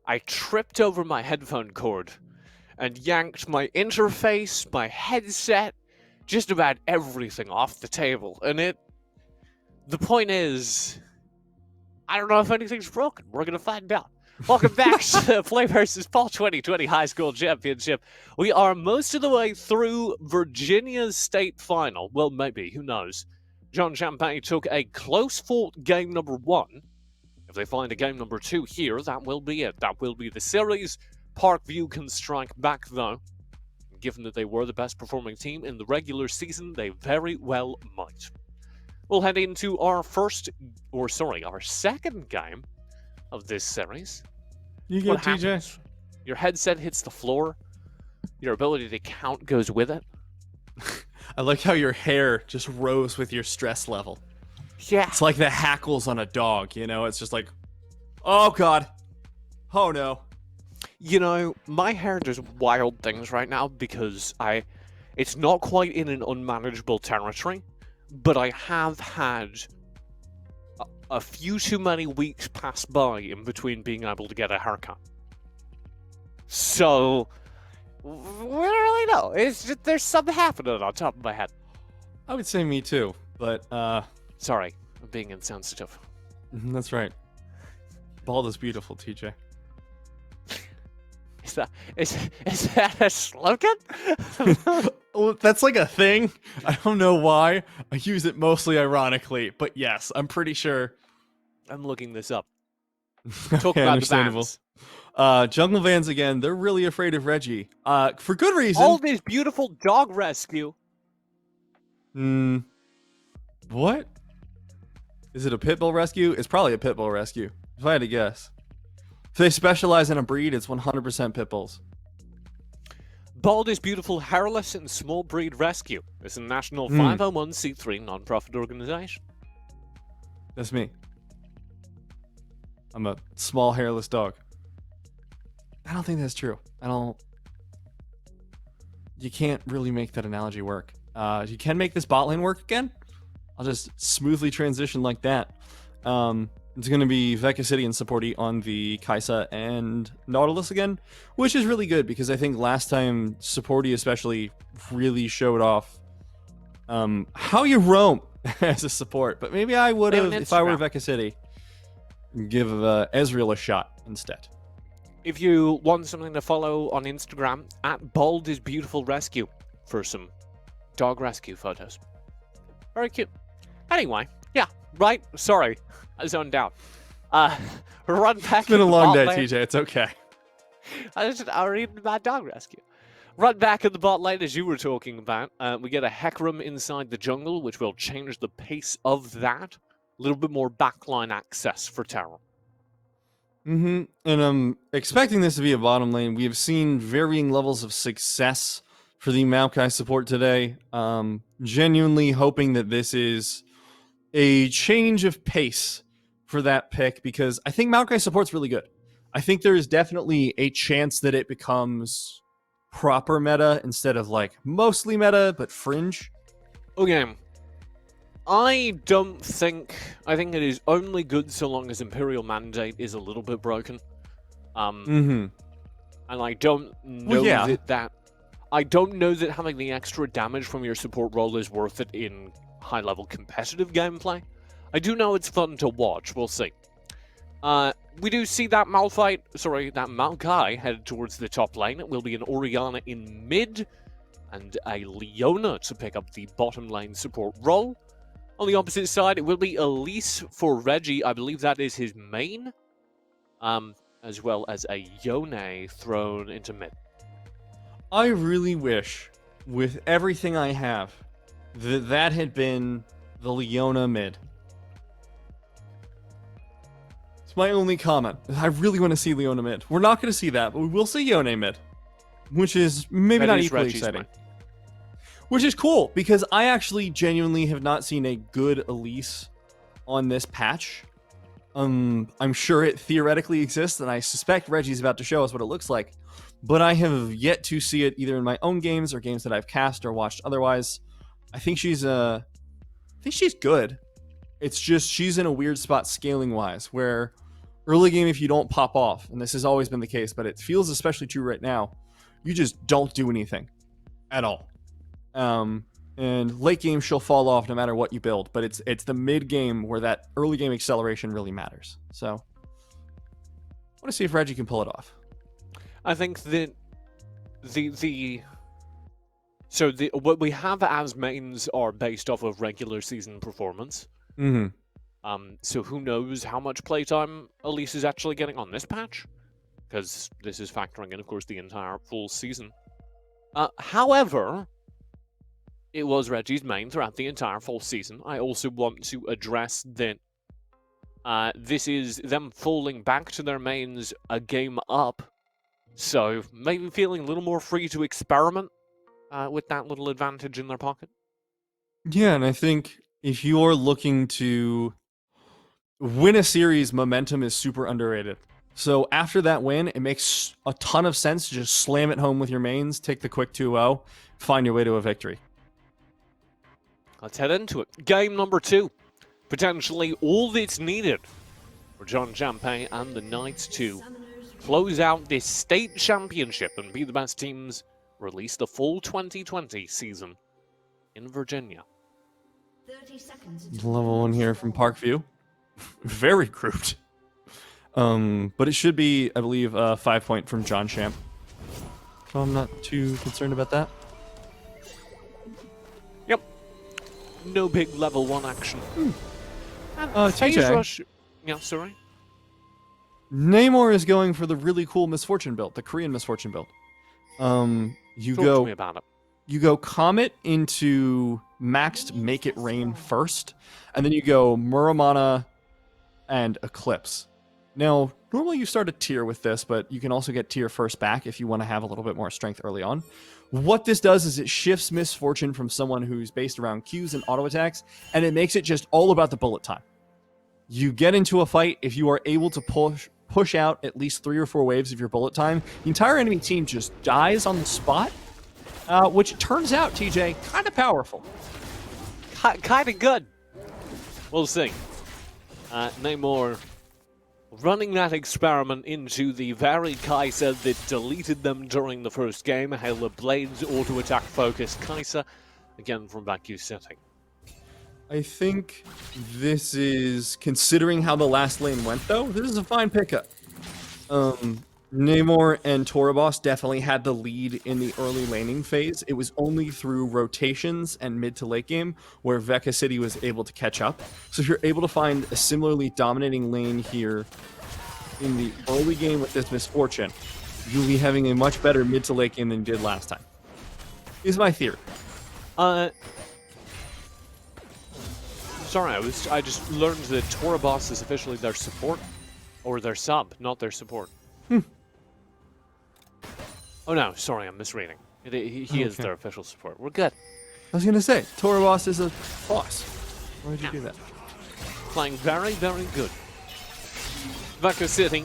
A: I tripped over my headphone cord and yanked my interface, my headset, just about everything off the table. And the point is, I don't know if anything's broken. We're going to find out. Welcome back to Play vs. Paul 2020 High School Championship. We are most of the way through Virginia's state final. Well, maybe, who knows. John Champe took a close-fought game number 1. If they find a game number 2 here, that will be it. That will be the series. Parkview can strike back, though. Given that they were the best performing team in the regular season, they very well might. We'll head into our second game of this series.
B: You go, TJ.
A: Your headset hits the floor. Your ability to count goes with it.
B: I like how your hair just rose with your stress level.
A: Yeah.
B: It's like the hackles on a dog, you know? It's just like, oh, God. Oh, no.
A: You know, my hair does wild things right now because it's not quite in an unmanageable territory, but I have had a few too many weeks pass by in between being able to get a haircut. So, we don't really know. It's just, there's something happening on top of my head.
B: I would say me too, but,
A: Sorry, I'm being insensitive.
B: That's right. Bald is beautiful, TJ.
A: Is that a slogan?
B: Well, that's like a thing. I don't know why. I use it mostly ironically, but yes, I'm pretty sure.
A: I'm looking this up. Talk
B: Okay,
A: about
B: understandable.
A: the vans.
B: Jungle Vans again. They're really afraid of Reggie. For good reason.
A: All this beautiful dog rescue.
B: What? Is it a pit bull rescue? It's probably a pit bull rescue, if I had to guess. If they specialize in a breed, it's 100% pit bulls.
A: Bald is Beautiful Hairless and Small Breed Rescue. It's a national 501c3 non-profit organization.
B: That's me. I'm a small hairless dog. I don't think that's true. You can't really make that analogy work. You can make this bot lane work again. I'll just smoothly transition like that. It's going to be Veka City and Supporty on the Kaisa and Nautilus again, which is really good because I think last time Supporty especially really showed off how you roam as a support. But maybe I would have, if I were Veka City, give Ezreal a shot instead.
A: If you want something to follow on Instagram, @BaldIsBeautifulRescue for some dog rescue photos. Very cute. Anyway, yeah, right? Sorry, I zoned out. Run back.
B: It's been a long day, TJ. It's okay.
A: I was reading about dog rescue. Run back at the bot lane, as you were talking about. We get a Hecarim inside the jungle, which will change the pace of that. A little bit more backline access for Terra.
B: And I'm expecting this to be a bottom lane. We have seen varying levels of success for the Maokai support today. Genuinely hoping that this is a change of pace for that pick, because I think Maokai support's really good. I think there is definitely a chance that it becomes proper meta instead of like mostly meta, but fringe.
A: Okay. I think it is only good so long as Imperial Mandate is a little bit broken. And I don't know I don't know that having the extra damage from your support role is worth it in high-level competitive gameplay. I do know it's fun to watch. We'll see. We do see that Maokai headed towards the top lane. It will be an Orianna in mid and a Leona to pick up the bottom lane support role. On the opposite side, it will be Elise for Reggie. I believe that is his main. As well as a Yone thrown into mid.
B: I really wish, with everything I have, that had been the Leona mid. It's my only comment. I really want to see Leona mid. We're not going to see that, but we will see Yone mid. Which is maybe not equally exciting. Which is cool, because I actually genuinely have not seen a good Elise on this patch. I'm sure it theoretically exists, and I suspect Reggie's about to show us what it looks like. But I have yet to see it either in my own games or games that I've cast or watched otherwise. I think she's good. It's just she's in a weird spot scaling-wise, where early game, if you don't pop off, and this has always been the case, but it feels especially true right now, you just don't do anything at all. And late game she'll fall off no matter what you build, but it's the mid game where that early game acceleration really matters. So I want to see if Reggie can pull it off.
A: I think that what we have as mains are based off of regular season performance. So who knows how much playtime Elise is actually getting on this patch, because this is factoring in, of course, the entire full season. However, it was Reggie's main throughout the entire full season. I also want to address that this is them falling back to their mains a game up, so maybe feeling a little more free to experiment with that little advantage in their pocket.
B: Yeah, and I think if you're looking to win a series, momentum is super underrated. So after that win, it makes a ton of sense to just slam it home with your mains, take the quick 2-0, find your way to a victory.
A: Let's head into it. Game number 2. Potentially all that's needed for John Champe and the Knights to close out this state championship and be the best teams, release the full 2020 season in Virginia.
C: 30 seconds.
B: Level 1 here from Parkview. Very grouped. But it should be, I believe, 5 point from John Champ. So I'm not too concerned about that.
A: Yep. No big level 1 action.
B: TJ.
A: Rush. Yeah, sorry.
B: Namor is going for the really cool Misfortune build, the Korean Misfortune build. You
A: Talk to me about it.
B: You go Comet into maxed Make It Rain first, and then you go Muramana and Eclipse. Now, normally you start a tier with this, but you can also get tier first back if you want to have a little bit more strength early on. What this does is it shifts Misfortune from someone who's based around Qs and auto attacks, and it makes it just all about the bullet time. You get into a fight, if you are able to push out at least 3 or 4 waves of your bullet time, the entire enemy team just dies on the spot, which turns out, TJ, kind of powerful.
A: Kind of good. We'll see. Namor running that experiment into the very Kai'Sa that deleted them during the first game. Halo Blades auto-attack focus Kai'Sa, again from Vacuum City.
B: I think this is, considering how the last lane went though, this is a fine pickup. Namor and Torabos definitely had the lead in the early laning phase. It was only through rotations and mid to late game where Veka City was able to catch up. So if you're able to find a similarly dominating lane here in the early game with this misfortune, you'll be having a much better mid to late game than you did last time. Is my theory.
A: Sorry, I just learned that Torabos is officially their support, or their sub, not their support. Oh no, sorry, I'm misreading. He is their official support. We're good.
B: I was gonna say, Torabos is a boss. Why would you do that?
A: Playing very, very good. Vacuum City,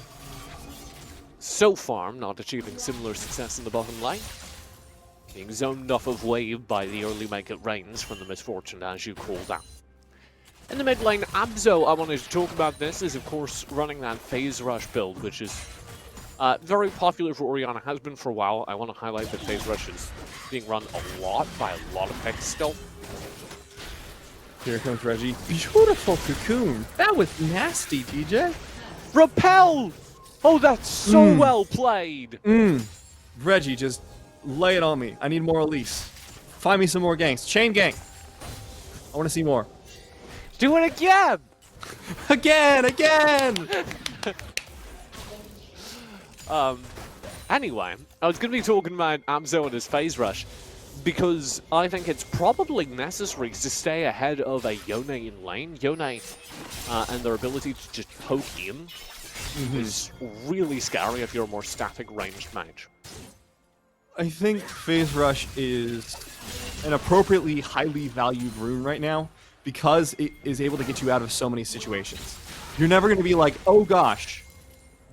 A: so far, not achieving similar success in the bottom lane. Being zoned off of wave by the early make it rains from the misfortune, as you called out. In the mid lane, Abzo, I wanted to talk about this, is of course running that phase rush build, which is very popular for Orianna, has been for a while. I want to highlight that phase rush is being run a lot by a lot of picks still.
B: Here comes Reggie. Beautiful cocoon. That was nasty, DJ.
A: Repel! Oh, that's so well played.
B: Reggie, just lay it on me. I need more Elise. Find me some more ganks. Chain gang. I want to see more.
A: Do it again!
B: Again!
A: Anyway, I was going to be talking about Abzo and his phase rush because I think it's probably necessary to stay ahead of a Yone in lane. Yone and their ability to just poke in is really scary if you're a more static ranged mage.
B: I think phase rush is an appropriately highly valued rune right now because it is able to get you out of so many situations. You're never going to be like, oh gosh,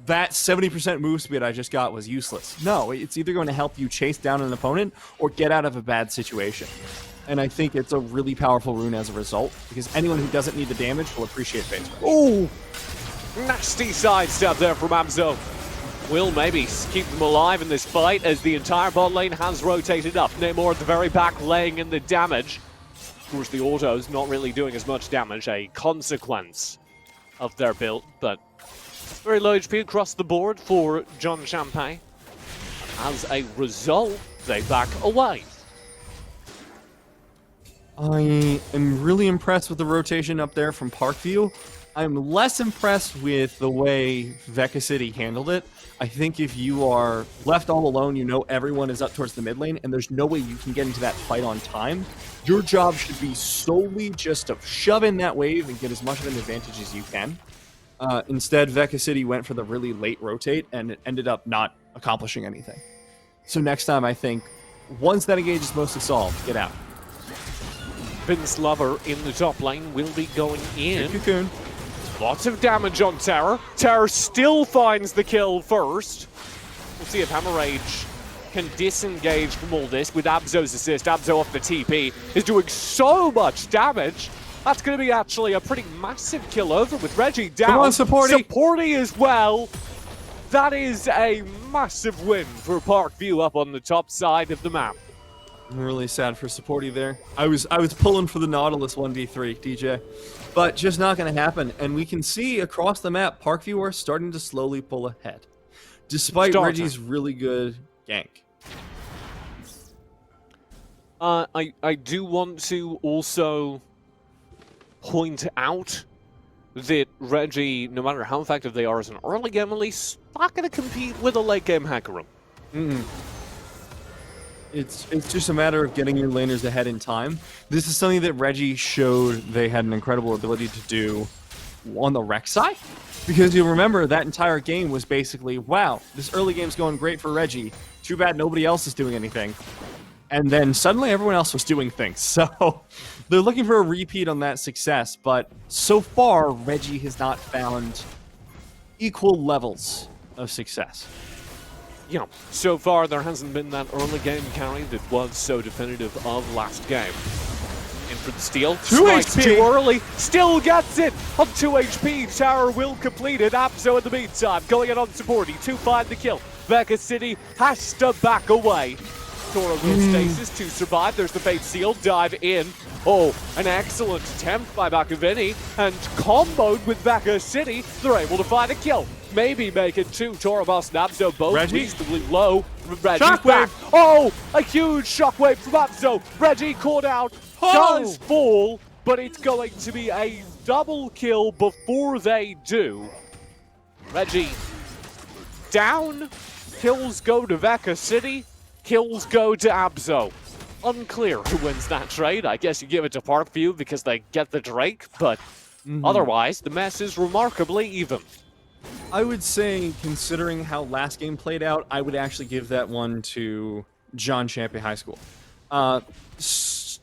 B: that 70% move speed I just got was useless. No, it's either going to help you chase down an opponent or get out of a bad situation. And I think it's a really powerful rune as a result, because anyone who doesn't need the damage will appreciate phase rush.
A: Oh! Nasty sidestep there from Abzo. Will maybe keep them alive in this fight as the entire bot lane has rotated up. Namor at the very back laying in the damage. Of course, the auto's not really doing as much damage, a consequence of their build, but very low HP across the board for John Champe. As a result, they back away.
B: I am really impressed with the rotation up there from Parkview. I'm less impressed with the way Veka City handled it. I think if you are left all alone, you know everyone is up towards the mid lane, and there's no way you can get into that fight on time. Your job should be solely just to shove in that wave and get as much of an advantage as you can. Instead, Veka City went for the really late rotate, and it ended up not accomplishing anything. So next time, I think, once that engage is mostly solved, get out.
A: Vince Lover in the top lane will be going in.
B: Cocoon.
A: Lots of damage on Terror. Terror still finds the kill first. We'll see if Hammerage can disengage from all this with Abzo's assist. Abzo off the TP is doing so much damage. That's going to be actually a pretty massive kill over with Reggie down.
B: Come on, Supporty.
A: Supporty as well. That is a massive win for Parkview up on the top side of the map.
B: I'm really sad for Supporty there. I was pulling for the Nautilus 1v3, DJ. But just not going to happen. And we can see across the map, Parkview are starting to slowly pull ahead. Despite Reggie's really good gank.
A: I do want to also point out that Reggie, no matter how effective they are as an early game release, not going to compete with a late game Hecarim.
B: It's just a matter of getting your laners ahead in time. This is something that Reggie showed they had an incredible ability to do on the Rex side. Because you'll remember that entire game was basically, wow, this early game's going great for Reggie. Too bad nobody else is doing anything. And then suddenly everyone else was doing things. So they're looking for a repeat on that success. But so far, Reggie has not found equal levels of success.
A: Yeah, so far there hasn't been that early game carry that was so definitive of last game. in for the steal.
B: 2
A: Strikes
B: HP.
A: too early. Still gets it. On 2 HP, Tower will complete it. Abso in the meantime, going in on supporting to find the kill. Vega City has to back away. Tora will stasis to survive. There's the Fate Seal. Dive in. Oh, an excellent attempt by Bakuvini. And comboed with Vega City, they're able to find a kill. Maybe make it 2. Torabos and Abso both
B: Reggie?
A: reasonably low. Reggie's
B: Shockwave!
A: back. Oh, a huge shockwave from Abso. Reggie caught out. Does fall, but it's going to be a double kill before they do. Reggie down. Kills go to Vega City. Kills go to Abso. Unclear who wins that trade. I guess you give it to Parkview because they get the Drake, but otherwise, the mess is remarkably even.
B: I would say, considering how last game played out, I would actually give that one to John Champe High School.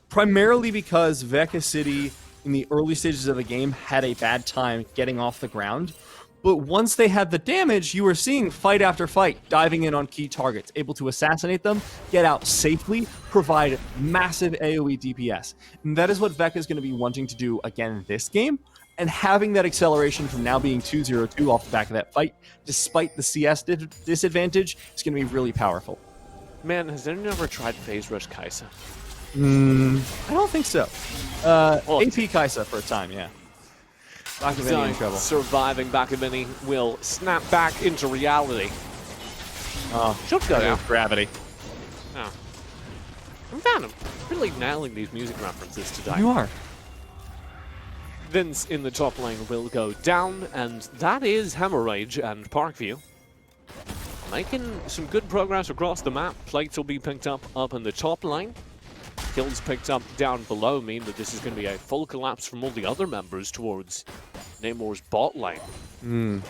B: Primarily because Vega City, in the early stages of the game, had a bad time getting off the ground. But once they had the damage, you were seeing fight after fight, diving in on key targets, able to assassinate them, get out safely, provide massive AoE DPS. And that is what Vega is going to be wanting to do again this game. And having that acceleration from now being 2-0-2 off the back of that fight, despite the CS disadvantage, is going to be really powerful.
A: Man, has anyone ever tried Phase Rush Kaisa?
B: I don't think so. AP Kaisa for a time, yeah. Bakuvini in trouble.
A: Surviving Bakuvini will snap back into reality.
B: Oh,
A: Should go down.
B: gravity.
A: Oh. I'm really nailing these music references today.
B: You are.
A: Vince in the top lane will go down, and that is Hemorrhage and Parkview. Making some good progress across the map. Plates will be picked up in the top lane. Kills picked up down below mean that this is going to be a full collapse from all the other members towards Namor's bot lane.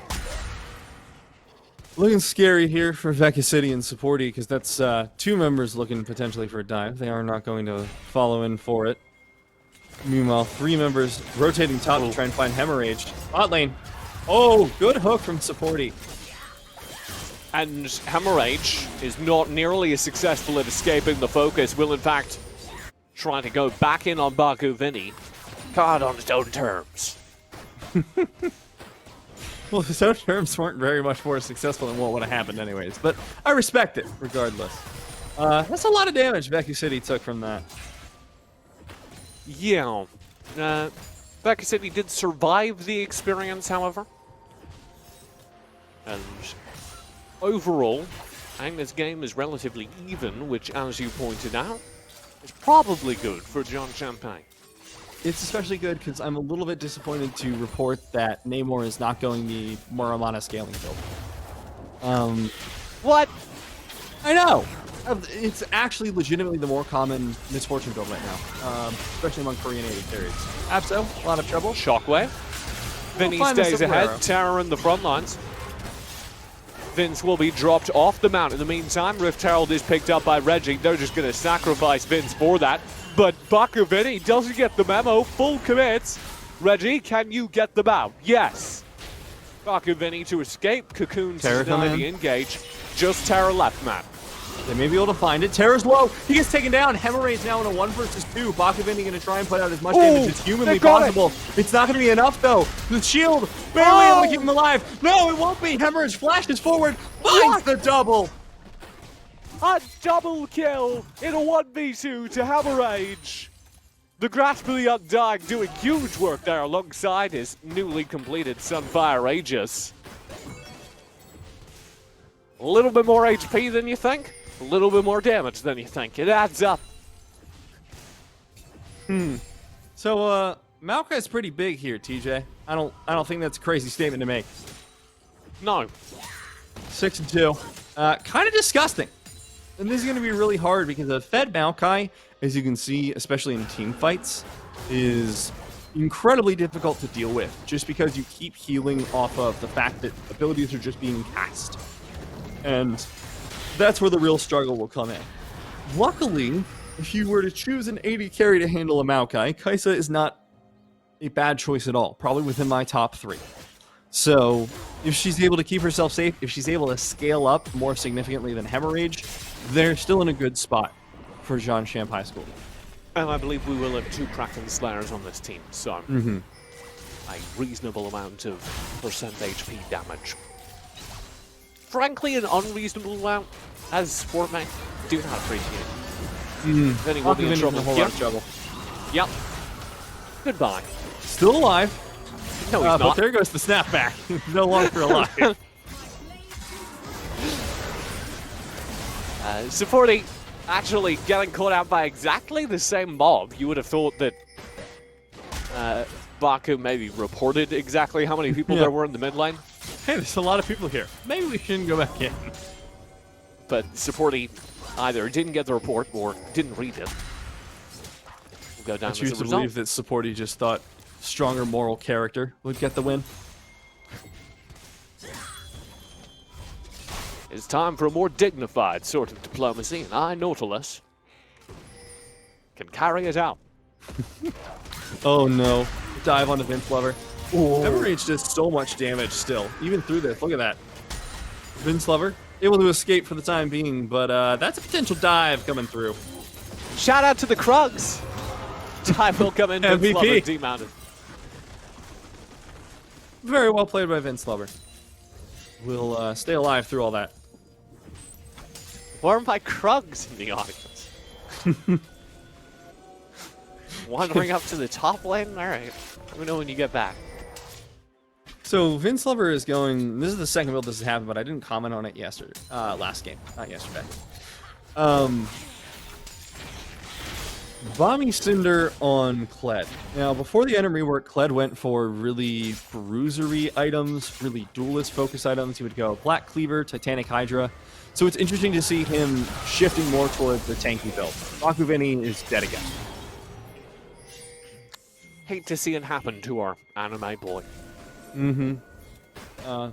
B: Looking scary here for Vega City and Supporty, because that's 2 members looking potentially for a dive. They are not going to follow in for it. Meanwhile, 3 members rotating top to try and find Hemorrhage. Bot lane. Oh, good hook from Supporty.
A: And Hemorrhage is not nearly as successful at escaping the focus. Will, in fact, try to go back in on Bakuvini. God, on his own terms.
B: Well, his own terms weren't very much more successful than what would have happened anyways, but I respect it regardless. That's a lot of damage Vega City took from that.
A: Yeah. Vega City did survive the experience, however. And overall, I think this game is relatively even, which, as you pointed out, is probably good for John Champagne.
B: It's especially good because I'm a little bit disappointed to report that Namor is not going the Muramana scaling build.
A: What?
B: I know! It's actually legitimately the more common misfortune build right now, especially among Korean native carries. Abso, a lot of trouble.
A: Shockwave. Vinny
B: find the
A: stays ahead.
B: sombrero.
A: Terror in the front lines. Vince will be dropped off the mount. In the meantime, Rift Herald is picked up by Reggie. They're just going to sacrifice Vince for that. But Bakuvini doesn't get the memo. Full commits. Reggie, can you get them out? Yes. Bakuvini to escape. Cocoons
B: Terror
A: to deny
B: come
A: the
B: in.
A: engage. Just Terror left, man.
B: They may be able to find it. Terror's low. He gets taken down. Hemorrhage now in a 1 versus 2. Bakuvini going to try and put out as much damage as humanly
A: they got
B: possible. It's not going to be enough, though. The shield barely able to keep him alive. No, it won't be. Hemorrhage flashes forward. Finds the double.
A: A double kill in a 1v2 to Hemorrhage. The Grasp of the Undying doing huge work there alongside his newly completed Sunfire Aegis. A little bit more HP than you think, a little bit more damage than you think. It adds up.
B: So, Maokai's pretty big here, TJ. I don't think that's a crazy statement to make.
A: No.
B: 6-2. Kind of disgusting. And this is going to be really hard because a fed Maokai, as you can see, especially in team fights, is incredibly difficult to deal with just because you keep healing off of the fact that abilities are just being cast. And that's where the real struggle will come in. Luckily, if you were to choose an 80 carry to handle a Maokai, Kaisa is not a bad choice at all. Probably within my top 3. So, if she's able to keep herself safe, if she's able to scale up more significantly than Hemorrhage, they're still in a good spot for Jean Champ High School.
A: And I believe we will have 2 Kraken Slayers on this team, so a reasonable amount of percent HP damage. Frankly, an unreasonable amount, as Sportman, do not appreciate. Then he will be in trouble.
B: A whole lot of trouble.
A: Yep. Goodbye.
B: Still alive.
A: No, he's
B: But
A: not.
B: there goes the snapback. No longer alive.
A: Supporting actually getting caught out by exactly the same mob. You would have thought that Baku maybe reported exactly how many people there were in the mid lane.
B: Hey, there's a lot of people here. Maybe we shouldn't go back in.
A: But Supporty either didn't get the report or didn't read it. We'll go down
B: I
A: as
B: choose
A: a
B: to
A: result.
B: believe that Supporty just thought stronger moral character would get the win.
A: It's time for a more dignified sort of diplomacy, and I, Nautilus, can carry it out.
B: Oh no. Dive onto Vince Lover. Everrage does so much damage still, even through this. Look at that. Vince Lover, able to escape for the time being, but that's a potential dive coming through.
A: Shout out to the Krugs! Dive will come in, Vince
B: MVP.
A: Lover demounted.
B: Very well played by Vince Lover. We'll stay alive through all that.
A: Where are my Krugs in the audience? Wandering up to the top lane? Alright. Let me know when you get back.
B: So Vince Lover is going. This is the second build this has happened, but I didn't comment on it yesterday. Last game, not yesterday. Bomby Cinder on Kled. Now, before the item rework, Kled went for really bruisery items, really duelist focus items. He would go Black Cleaver, Titanic Hydra. So it's interesting to see him shifting more towards the tanky build. Bakuvini is dead again.
A: Hate to see it happen to our anime boy.
B: I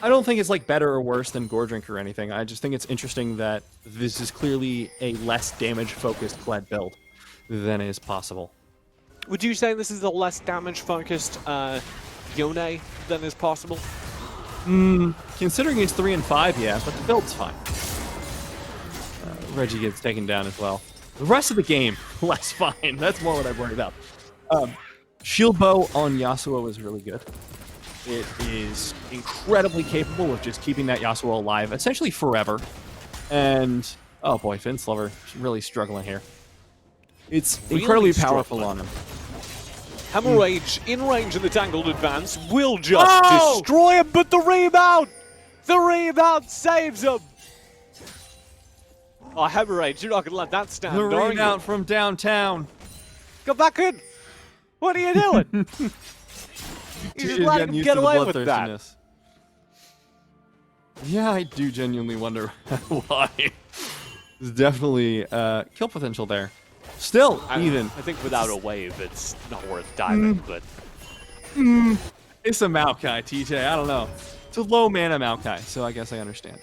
B: don't think it's like better or worse than Gordrink or anything. I just think it's interesting that this is clearly a less damage-focused Kled build than is possible.
A: Would you say this is a less damage-focused Yone than is possible?
B: Considering he's 3 and 5, yeah, but the build's fine. Reggie gets taken down as well. The rest of the game, less fine. That's more what I worry about. Shield Bow on Yasuo is really good. It is incredibly capable of just keeping that Yasuo alive, essentially forever. And, oh boy, Vince Lover really struggling here. It's
A: Really
B: incredibly powerful
A: struggling.
B: on him.
A: Hemorrhage in range of the tangled advance will just destroy him, but the rebound saves him. Oh, Hemorrhage, you're not gonna let that stand,
B: The
A: are you?
B: rebound from downtown.
A: Go back in. What are you doing? You just let him get away with that.
B: bloodthirstiness. Yeah, I do genuinely wonder why. There's definitely kill potential there. Still, even.
A: I think without a wave, it's not worth diving, but
B: It's a Maokai, TJ. I don't know. It's a low mana Maokai, so I guess I understand.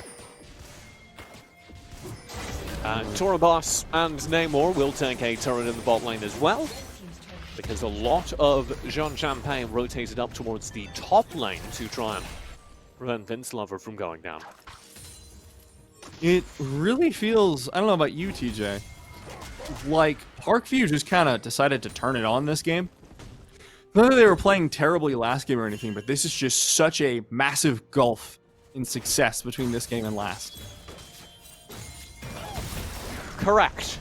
A: Torabos and Namor will take a turret in the bot lane as well, because a lot of Jean Champe rotated up towards the top lane to try and prevent Vince Lover from going down.
B: It really feels, I don't know about you, TJ, like Parkview just kind of decided to turn it on this game. Not that they were playing terribly last game or anything, but this is just such a massive gulf in success between this game and last.
A: Correct.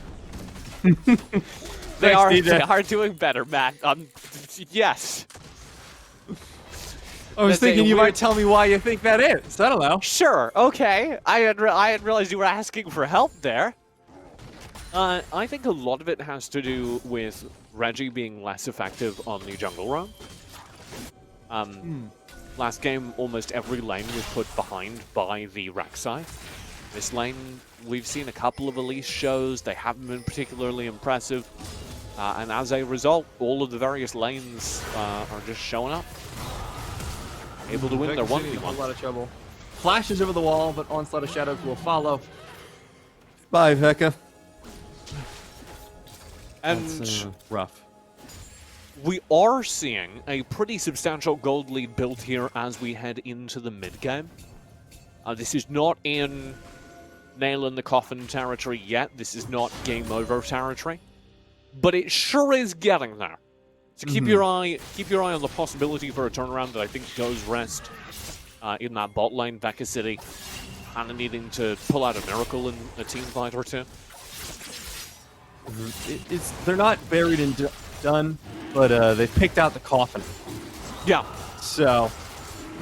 B: They
A: are doing better, Matt. Yes.
B: I was
A: That's a
B: thinking you
A: weird-
B: might tell me why you think that is. I don't know.
A: Sure, okay. I hadn't realized you were asking for help there. I think a lot of it has to do with Reggie being less effective on the jungle roam. Last game, almost every lane was put behind by the Rek'Sai. This lane, we've seen a couple of Elise shows. They haven't been particularly impressive. And as a result, all of the various lanes are just showing up. Able to win their
B: A
A: 1v1.
B: lot of trouble. Flashes over the wall, but Onslaught of Shadows will follow. Bye, Vecca.
A: And
B: That's rough.
A: we are seeing a pretty substantial gold lead built here as we head into the mid-game. This is not in nail in the coffin territory yet. This is not game over territory. but it sure is getting there. So keep your eye on the possibility for a turnaround that I think does rest in that bot lane. Vecca City kind of needing to pull out a miracle in a team fight or two.
B: They're not buried and done, but they've picked out the coffin.
A: Yeah.
B: So,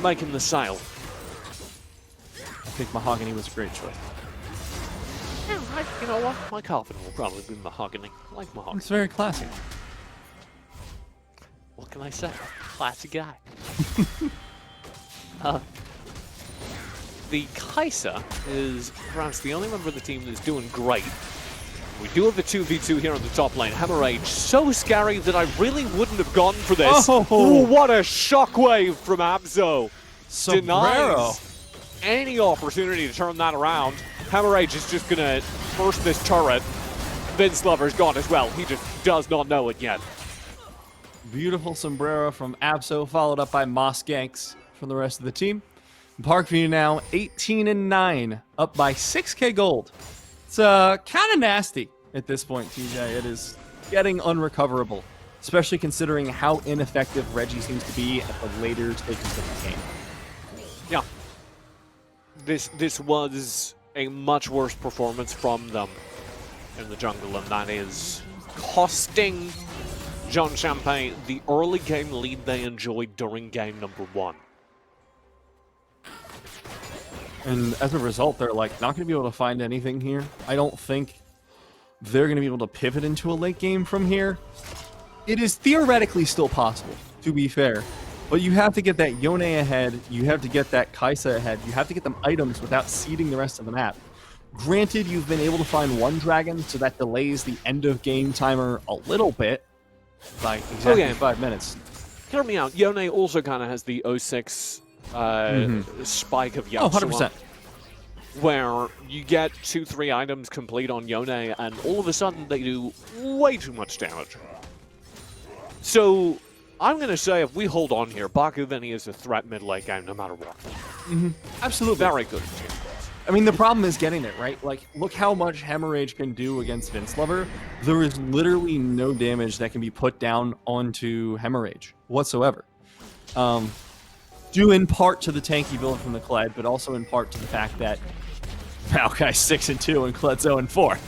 A: making the sale.
B: I think Mahogany was a great choice.
A: Yeah, you know what? My coffin will probably be mahogany. I like mahogany.
B: It's very classy.
A: What can I say? Classy guy. The Kai'Sa is perhaps the only member of the team that's doing great. We do have a 2v2 here on the top lane. Hammerage, so scary that I really wouldn't have gone for this.
B: Oh.
A: Ooh, what a shockwave from Abzo.
B: Sombrero.
A: Denies any opportunity to turn that around. Hammerage is just going to burst this turret. Vince Lover's gone as well. He just does not know it yet.
B: Beautiful sombrero from Abso, followed up by Moss Ganks from the rest of the team. Parkview now 18-9, up by 6k gold. It's kind of nasty at this point, TJ. It is getting unrecoverable, especially considering how ineffective Reggie seems to be at the later stages of the game.
A: Yeah. This was a much worse performance from them in the jungle, and that is costing John Champe the early game lead they enjoyed during game number 1.
B: And as a result, they're like not going to be able to find anything here. I don't think they're going to be able to pivot into a late game from here. It is theoretically still possible, to be fair. But you have to get that Yone ahead. You have to get that Kai'Sa ahead. You have to get them items without seeding the rest of the map. Granted, you've been able to find one dragon, so that delays the end of game timer a little bit by exactly 5 minutes.
A: Hear me out. Yone also kind of has the 06 spike of Yasuo.
B: Oh, 100%.
A: Where you get 2-3 items complete on Yone, and all of a sudden they do way too much damage. So I'm going to say if we hold on here, Bakuveni is a threat mid-late game no matter what.
B: Absolutely.
A: Very good.
B: I mean, the problem is getting it, right? Like, look how much Hemorrhage can do against Vince Lover. There is literally no damage that can be put down onto Hemorrhage whatsoever. Due in part to the tanky build from the Kled, but also in part to the fact that Maokai's 6-2 and Kled's 0-4.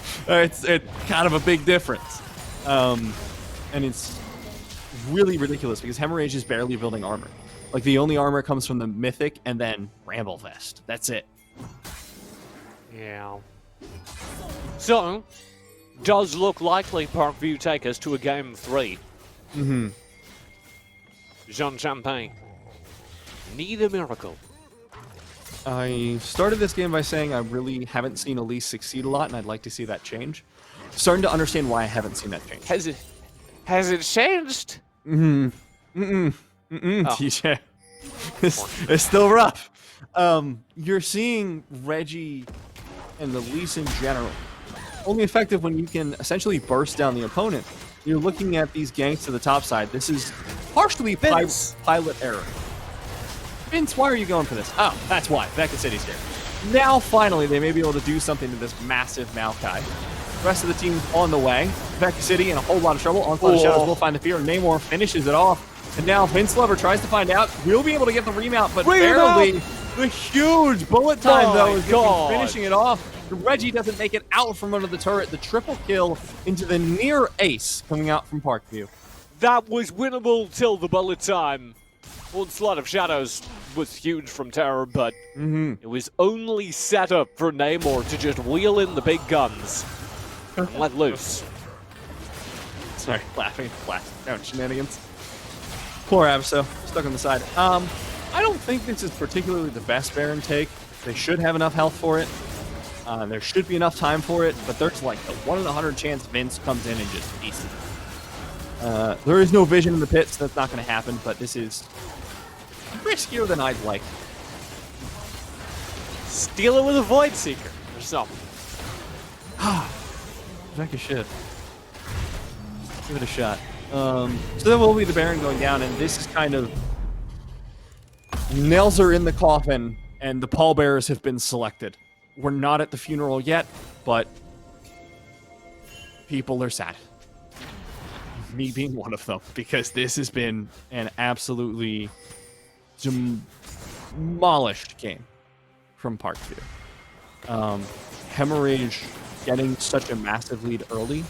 B: It's kind of a big difference. And it's really ridiculous because Hemorrhage is barely building armor. Like, the only armor comes from the Mythic and then Ramble Vest. That's it.
A: Yeah. So, does look likely Parkview take us to a game 3. Jean Champagne. Need a miracle.
B: I started this game by saying I really haven't seen Elise succeed a lot, and I'd like to see that change. Starting to understand why I haven't seen that change.
A: Has it changed?
B: TJ. It's still rough. You're seeing Reggie and Elise in general only effective when you can essentially burst down the opponent. You're looking at these ganks to the top side. This is partially pilot error. Vince, why are you going for this? Oh, that's why. Vecca City's here. Now, finally, they may be able to do something to this massive Maokai. The rest of the team's on the way. Vecca City in a whole lot of trouble. Onslaught of Shadows will find the fear. Namor finishes it off. And now Vince Lover tries to find out. We'll be able to get the remount, but barely. The huge bullet time, though, is finishing it off. Reggie doesn't make it out from under the turret. The triple kill into the near ace coming out from Parkview.
A: That was winnable till the bullet time. Onslaught of Shadows was huge from Terror, but it was only set up for Namor to just wheel in the big guns and let loose.
B: Sorry, laughing at down shenanigans. Poor Abso, stuck on the side. I don't think this is particularly the best Baron take. They should have enough health for it. There should be enough time for it, but there's like a 1 in 100 chance Vince comes in and just beats it. There is no vision in the pit, so that's not going to happen, but this is riskier than I'd like.
A: Steal it with a Void Seeker or something.
B: Vecca should. Give it a shot. So there will be the Baron going down, and this is kind of nails are in the coffin, and the pallbearers have been selected. We're not at the funeral yet, but people are sad. me being one of them, because this has been an absolutely demolished game from Parkview. Hemorrhage getting such a massive lead early,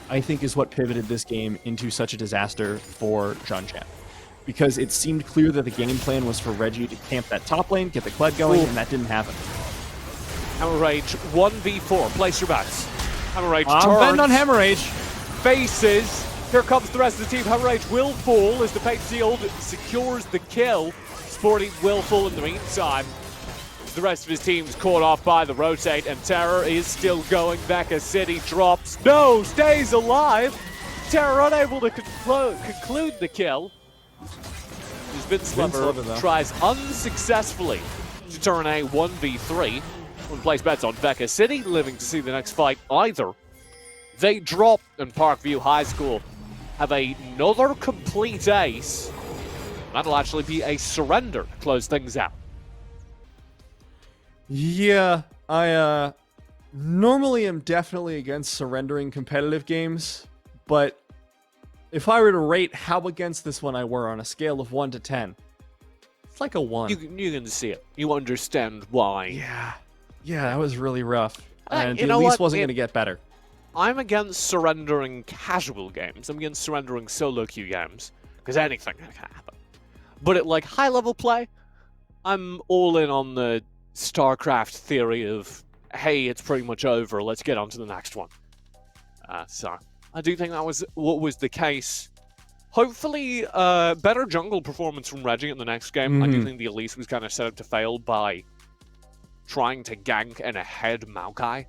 B: I think, is what pivoted this game into such a disaster for Champe. Because it seemed clear that the game plan was for Reggie to camp that top lane, get the Kled going, and that didn't happen.
A: Hemorrhage 1v4. Place your bets. Hemorrhage
B: I'm
A: turns.
B: betting on Hemorrhage.
A: Faces. Here comes the rest of the team. Hemorrhage will fall as the paint shield secures the kill. Sporty will fall in the meantime. The rest of his team's caught off by the rotate, and Terror is still going. Becca City drops. No, stays alive. Terror unable to conclude the kill. Vince Lover tries unsuccessfully to turn a 1v3. One place bets on Becca City, living to see the next fight either. They drop, and Parkview High School have another complete ace. That'll actually be a surrender to close things out.
B: Yeah, I normally am definitely against surrendering competitive games, but if I were to rate how against this one I were on a scale of 1 to 10, it's like a 1.
A: You can see it. You understand why.
B: Yeah, that was really rough. And it
A: at
B: least
A: least
B: wasn't going to get better.
A: I'm against surrendering casual games. I'm against surrendering solo queue games, because anything can happen. But at like high-level play, I'm all in on the StarCraft theory of, hey, it's pretty much over, let's get on to the next one. So I do think that was what was the case. Hopefully, better jungle performance from Reggie in the next game. I do think the Elise was kind of set up to fail by trying to gank an ahead Maokai.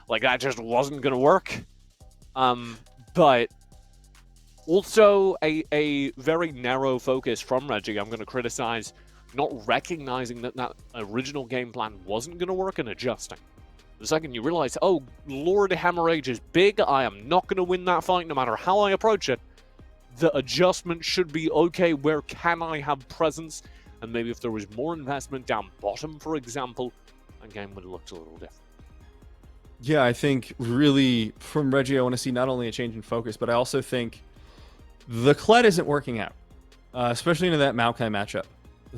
A: Like, that just wasn't going to work. But also a very narrow focus from Reggie. I'm going to criticize not recognizing that that original game plan wasn't going to work and adjusting. The second you realize, oh, Lord Hemorrhage is big, I am not going to win that fight no matter how I approach it, the adjustment should be, okay, where can I have presence? And maybe if there was more investment down bottom, for example, that game would have looked a little different.
B: Yeah, I think really from Reggie, I want to see not only a change in focus, but I also think the Kled isn't working out, especially into that Maokai matchup.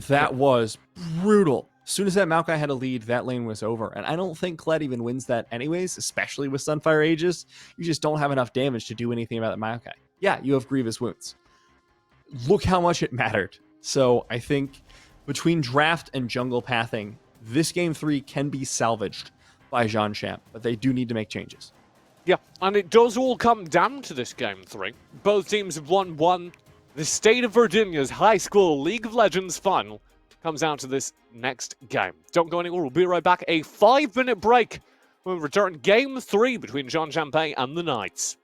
B: That was brutal. As soon as that Maokai had a lead, that lane was over. And I don't think Kled even wins that anyways, especially with Sunfire Aegis. You just don't have enough damage to do anything about the Maokai. Yeah, you have grievous wounds. Look how much it mattered. So I think between draft and jungle pathing, this game 3 can be salvaged by Champe, but they do need to make changes.
A: Yeah, and it does all come down to this game 3. Both teams have won 1. The State of Virginia's High School League of Legends final comes down to this next game. Don't go anywhere, we'll be right back. A 5-minute break when we return game 3 between Champe and the Knights.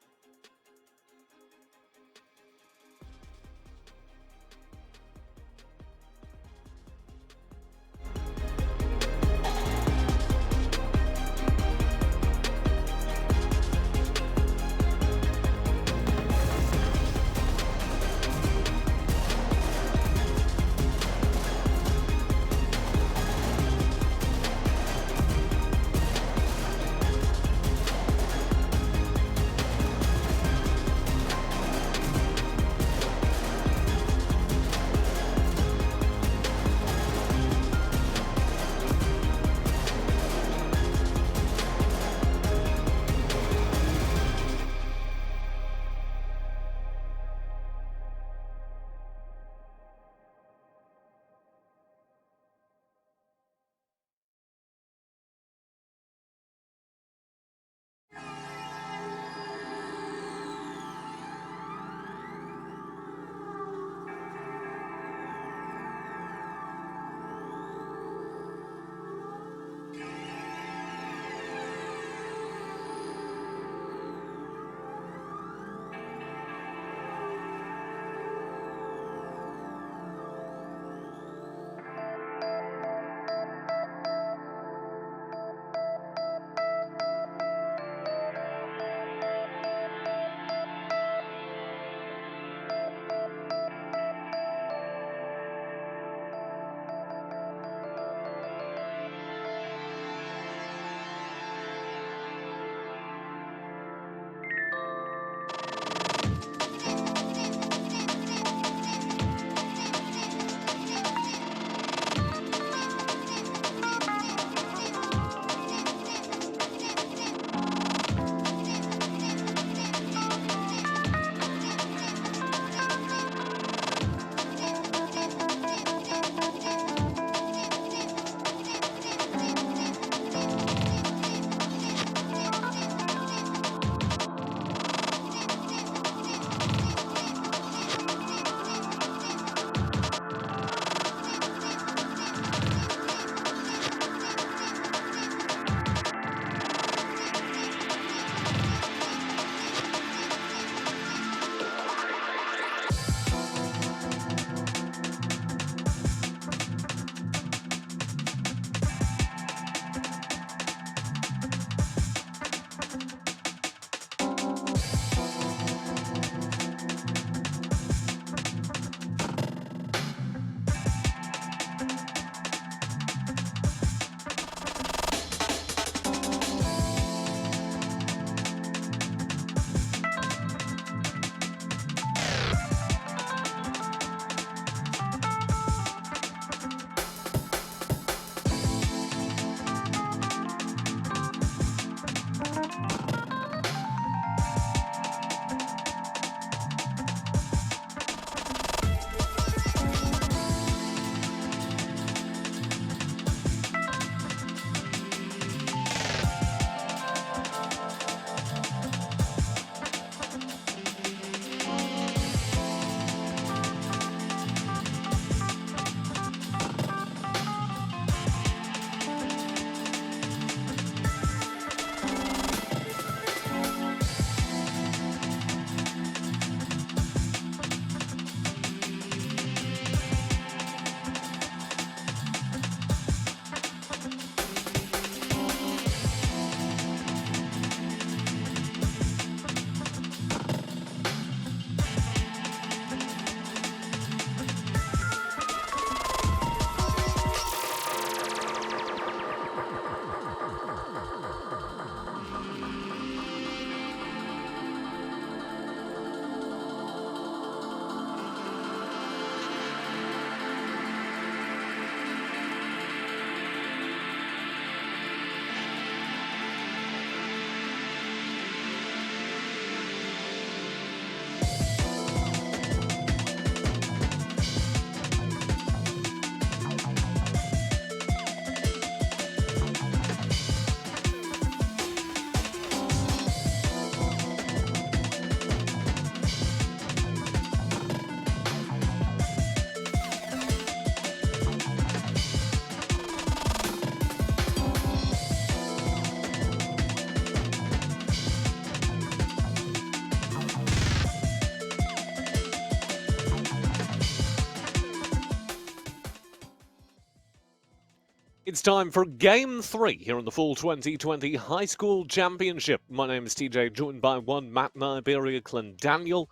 A: It's time for Game 3 here in the full 2020 High School Championship. My name is TJ, joined by one Matt Iberia Daniel,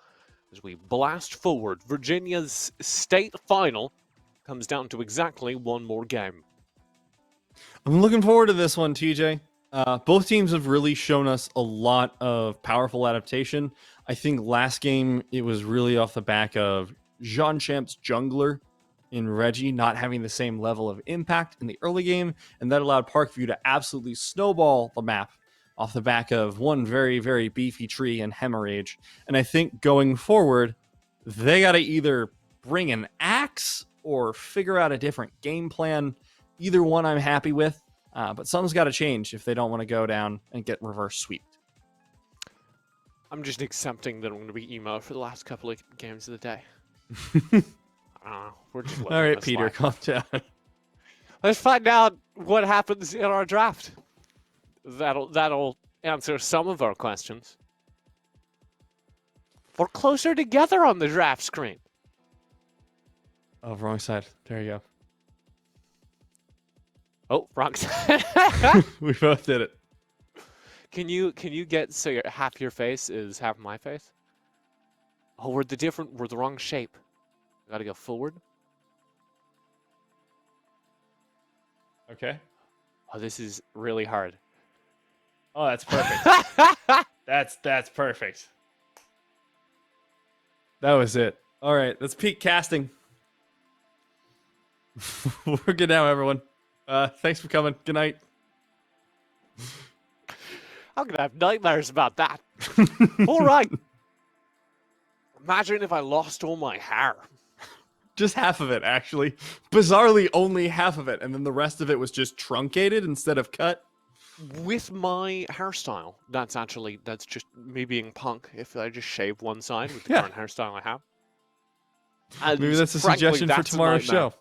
A: as we blast forward. Virginia's state final comes down to exactly one more game.
B: I'm looking forward to this one, TJ. Both teams have really shown us a lot of powerful adaptation. I think last game, it was really off the back of Champe's jungler in Reggie not having the same level of impact in the early game, and that allowed Parkview to absolutely snowball the map off the back of one very, very beefy tree and Hemorrhage. And I think going forward, they got to either bring an axe or figure out a different game plan. Either one I'm happy with, but something's got to change if they don't want to go down and get reverse sweeped.
A: I'm just accepting that I'm going to be emo for the last couple of games of the day. We're just
B: all right, Peter, calm down.
A: Let's find out what happens in our draft. That'll answer some of our questions. We're closer together on the draft screen.
B: Oh, wrong side. There you go.
A: Oh, wrong side.
B: We both did it.
A: Can you get so half your face is half my face? Oh, we're the wrong shape. Gotta go forward.
B: Okay.
A: Oh, this is really hard.
B: Oh, that's perfect. that's perfect. That was it. All right, let's peak casting. We're good now, everyone. Thanks for coming. Good night.
A: I'm gonna have nightmares about that. All right. Imagine if I lost all my hair.
B: Just half of it, actually. Bizarrely, only half of it, and then the rest of it was just truncated instead of cut.
A: With my hairstyle, that's just me being punk. If I just shave one side with the current hairstyle I have. And
B: maybe that's a
A: frankly,
B: suggestion for
A: that's
B: tomorrow's show.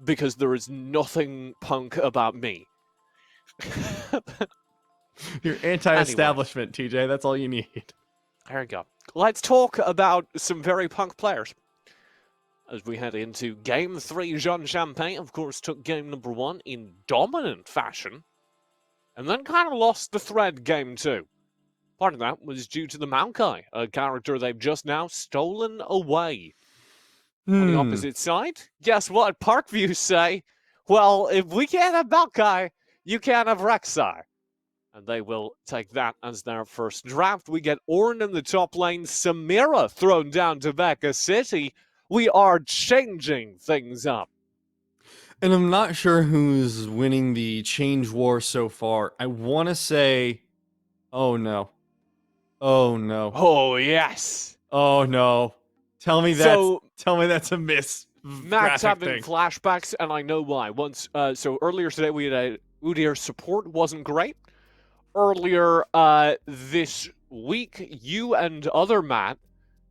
A: Because there is nothing punk about me.
B: You're anti-establishment, anyway. TJ. That's all you need.
A: There you go. Let's talk about some very punk players. As we head into Game 3, Champe, of course, took Game number 1 in dominant fashion. And then kind of lost the thread Game 2. Part of that was due to the Maokai, a character they've just now stolen away. On the opposite side, guess what Parkview say? Well, if we can't have Maokai, you can't have Rek'Sai. And they will take that as their first draft. We get Ornn in the top lane, Samira thrown down to Becca City. We are changing things up.
B: And I'm not sure who's winning the change war so far. I want to say, oh no. Oh no.
A: Oh, yes.
B: Oh no. Tell me that's a miss.
A: Matt's having flashbacks, and I know why. So earlier today we had a Udyr support, wasn't great. Earlier this week, you and other Matt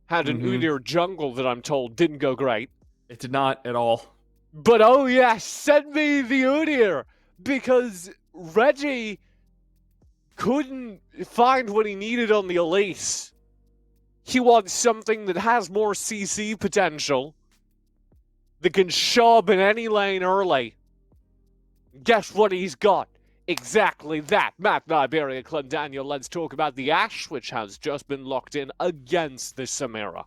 A: had an Udyr jungle that I'm told didn't go great.
B: It did not at all.
A: But oh yes, send me the Udyr! Because Reggie couldn't find what he needed on the Elise. He wants something that has more CC potential, that can show up in any lane early. Guess what he's got? Exactly that. Matt Iberia, Clem Daniel, let's talk about the Ashe, which has just been locked in against the Samira.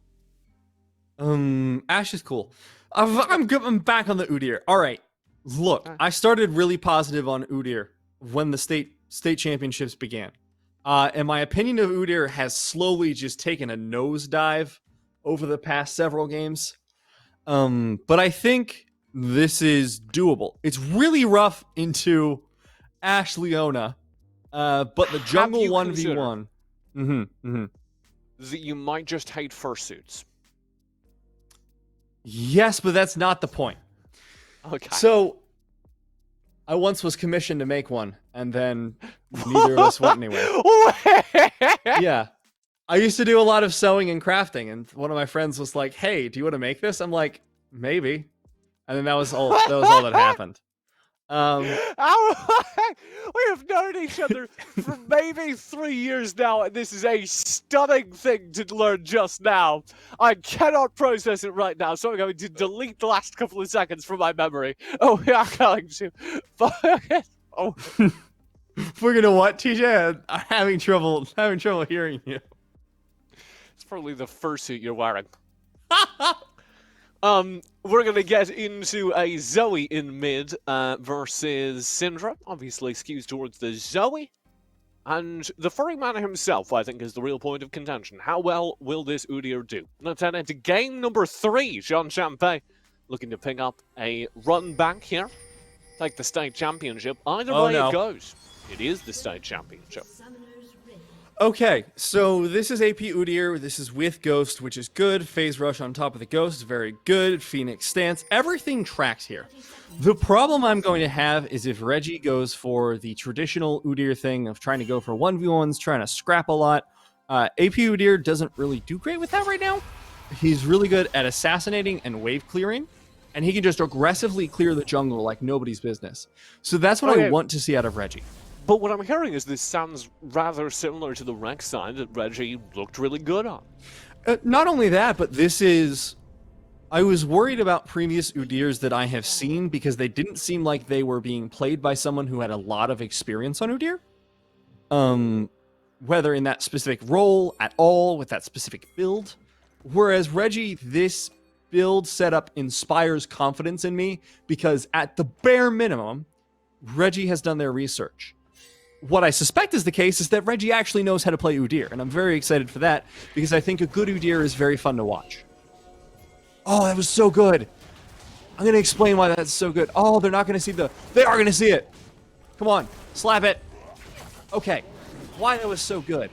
B: Ashe is cool. I'm back on the Udyr. All right. Look, I started really positive on Udyr when the state championships began. And my opinion of Udyr has slowly just taken a nosedive over the past several games. But I think this is doable. It's really rough into Ashe Leona, but the jungle 1v1.
A: That you might just hate fursuits.
B: Yes, but that's not the point.
A: Okay.
B: So, I once was commissioned to make one, and then neither of us went anywhere. Yeah. I used to do a lot of sewing and crafting, and one of my friends was like, hey, do you want to make this? I'm like, maybe. And then that was all that happened.
A: We have known each other for maybe 3 years now, and this is a stunning thing to learn just now. I cannot process it right now, so I'm going to delete the last couple of seconds from my memory. Oh, we are going to. Oh.
B: We're gonna what, TJ? I'm having trouble hearing you.
A: It's probably the fursuit you're wearing. We're gonna get into a Zoe in mid versus Syndra. Obviously skews towards the Zoe. And the furry man himself, I think, is the real point of contention. How well will this Udyr do? Let's head into game number 3. Champe looking to pick up a run back here. Take the state championship. Either way it goes, it is the state championship.
B: Okay, so this is AP Udyr. This is with Ghost, which is good. Phase Rush on top of the Ghost is very good. Phoenix Stance. Everything tracks here. The problem I'm going to have is if Reggie goes for the traditional Udyr thing of trying to go for 1v1s, trying to scrap a lot. AP Udyr doesn't really do great with that right now. He's really good at assassinating and wave clearing, and he can just aggressively clear the jungle like nobody's business. So that's what I want to see out of Reggie.
A: But what I'm hearing is this sounds rather similar to the Rek'Sai that Reggie looked really good on.
B: Not only that, but this is... I was worried about previous Udyrs that I have seen because they didn't seem like they were being played by someone who had a lot of experience on Udyr. Whether in that specific role at all, with that specific build. Whereas Reggie, this build setup inspires confidence in me because at the bare minimum, Reggie has done their research. What I suspect is the case is that Reggie actually knows how to play Udyr, and I'm very excited for that because I think a good Udyr is very fun to watch. Oh, that was so good. I'm going to explain why that's so good. Oh, they're not going to see the... They are going to see it. Come on, slap it. Okay, why that was so good.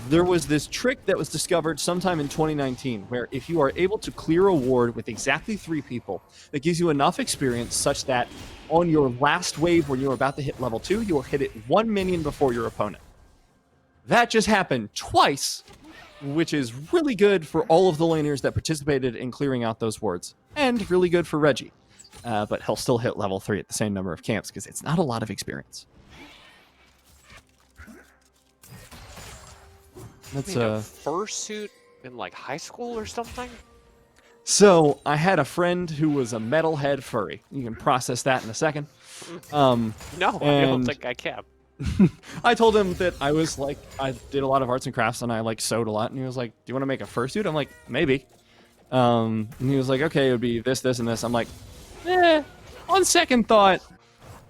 B: There was this trick that was discovered sometime in 2019 where if you are able to clear a ward with exactly 3 people, that gives you enough experience such that on your last wave when you're about to hit level 2, you will hit it 1 minion before your opponent. That just happened twice, which is really good for all of the laners that participated in clearing out those wards, and really good for Reggie. But he'll still hit level 3 at the same number of camps because it's not a lot of experience. That's
A: a fursuit in like high school or something?
B: So I had a friend who was a metalhead furry. You can process that in a second.
A: No, I don't think I can.
B: I told him that I was like, I did a lot of arts and crafts and I like sewed a lot. And he was like, do you want to make a fursuit? I'm like, maybe. And he was like, okay, it would be this, this, and this. I'm like, on second thought,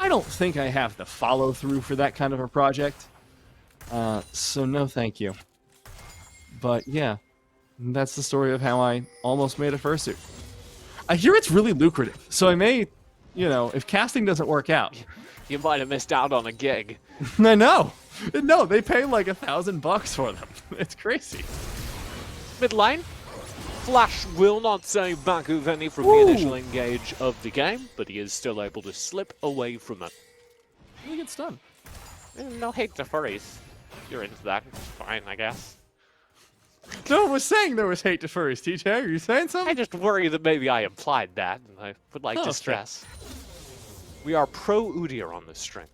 B: I don't think I have the follow through for that kind of a project. So no thank you. But yeah, that's the story of how I almost made a fursuit. I hear it's really lucrative, so I may, you know, if casting doesn't work out.
A: You might have missed out on a gig.
B: I know. No, they pay like $1,000 for them. It's crazy.
A: Mid lane. Flash will not save Baku Veni from the initial engage of the game, but he is still able to slip away from it.
B: Really good stun.
A: No hate to furries. You're into that. It's fine, I guess.
B: No one was saying there was hate to furries, TJ. Are you saying something?
A: I just worry that maybe I implied that, and I would like to stress. We are pro Udyr on this stream.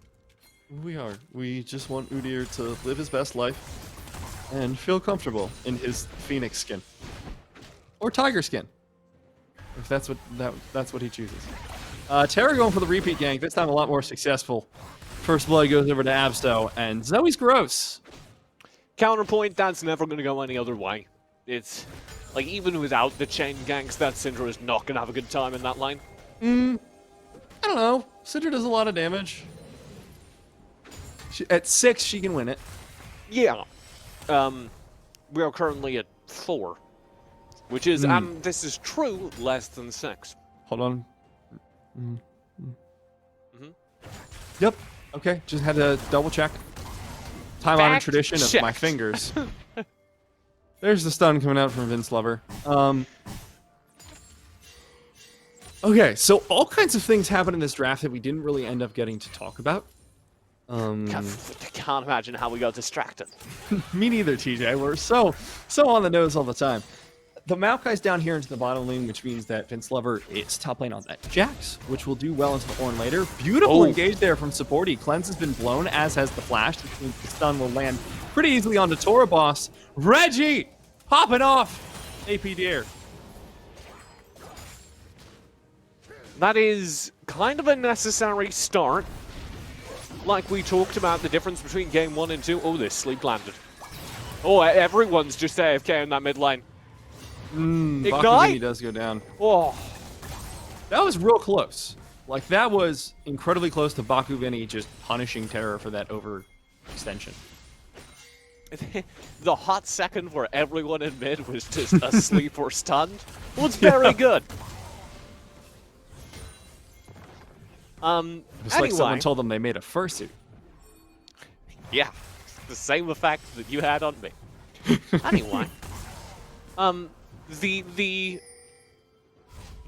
B: We are. We just want Udyr to live his best life and feel comfortable in his phoenix skin. Or tiger skin. If that's what he chooses. Terra going for the repeat gank, this time a lot more successful. First blood goes over to Absto, and Zoe's gross.
A: Counterpoint, that's never going to go any other way. It's, like, even without the chain ganks, that Syndra is not going to have a good time in that line.
B: I don't know. Syndra does a lot of damage. At 6, she can win it.
A: Yeah. We are currently at 4. Which is, this is true, less than 6.
B: Hold on. Yep. Okay, just had to double check. Time-honored tradition of my fingers. There's the stun coming out from Vince Lover. Okay, so all kinds of things happen in this draft that we didn't really end up getting to talk about.
A: Can't imagine how we got distracted.
B: Me neither, TJ. We're so on the nose all the time. The Maokai's down here into the bottom lane, which means that Vince Lover is top lane on that Jax, which will do well into the Ornn later. Beautiful engage there from Supporty. Cleanse has been blown, as has the Flash, which means the stun will land pretty easily onto Tora Boss. Reggie! Popping off! AP Deer.
A: That is kind of a necessary start. Like we talked about, the difference between game 1 and 2. Oh, this sleep landed. Oh, everyone's just AFK in that mid lane.
B: Ignite does go down.
A: Oh,
B: that was real close. Like, that was incredibly close to Baku Vini just punishing Terra for that overextension.
A: The hot second where everyone in mid was just asleep or stunned was very good.
B: It's like someone told them they made a fursuit.
A: Yeah, the same effect that you had on me. Anyway, the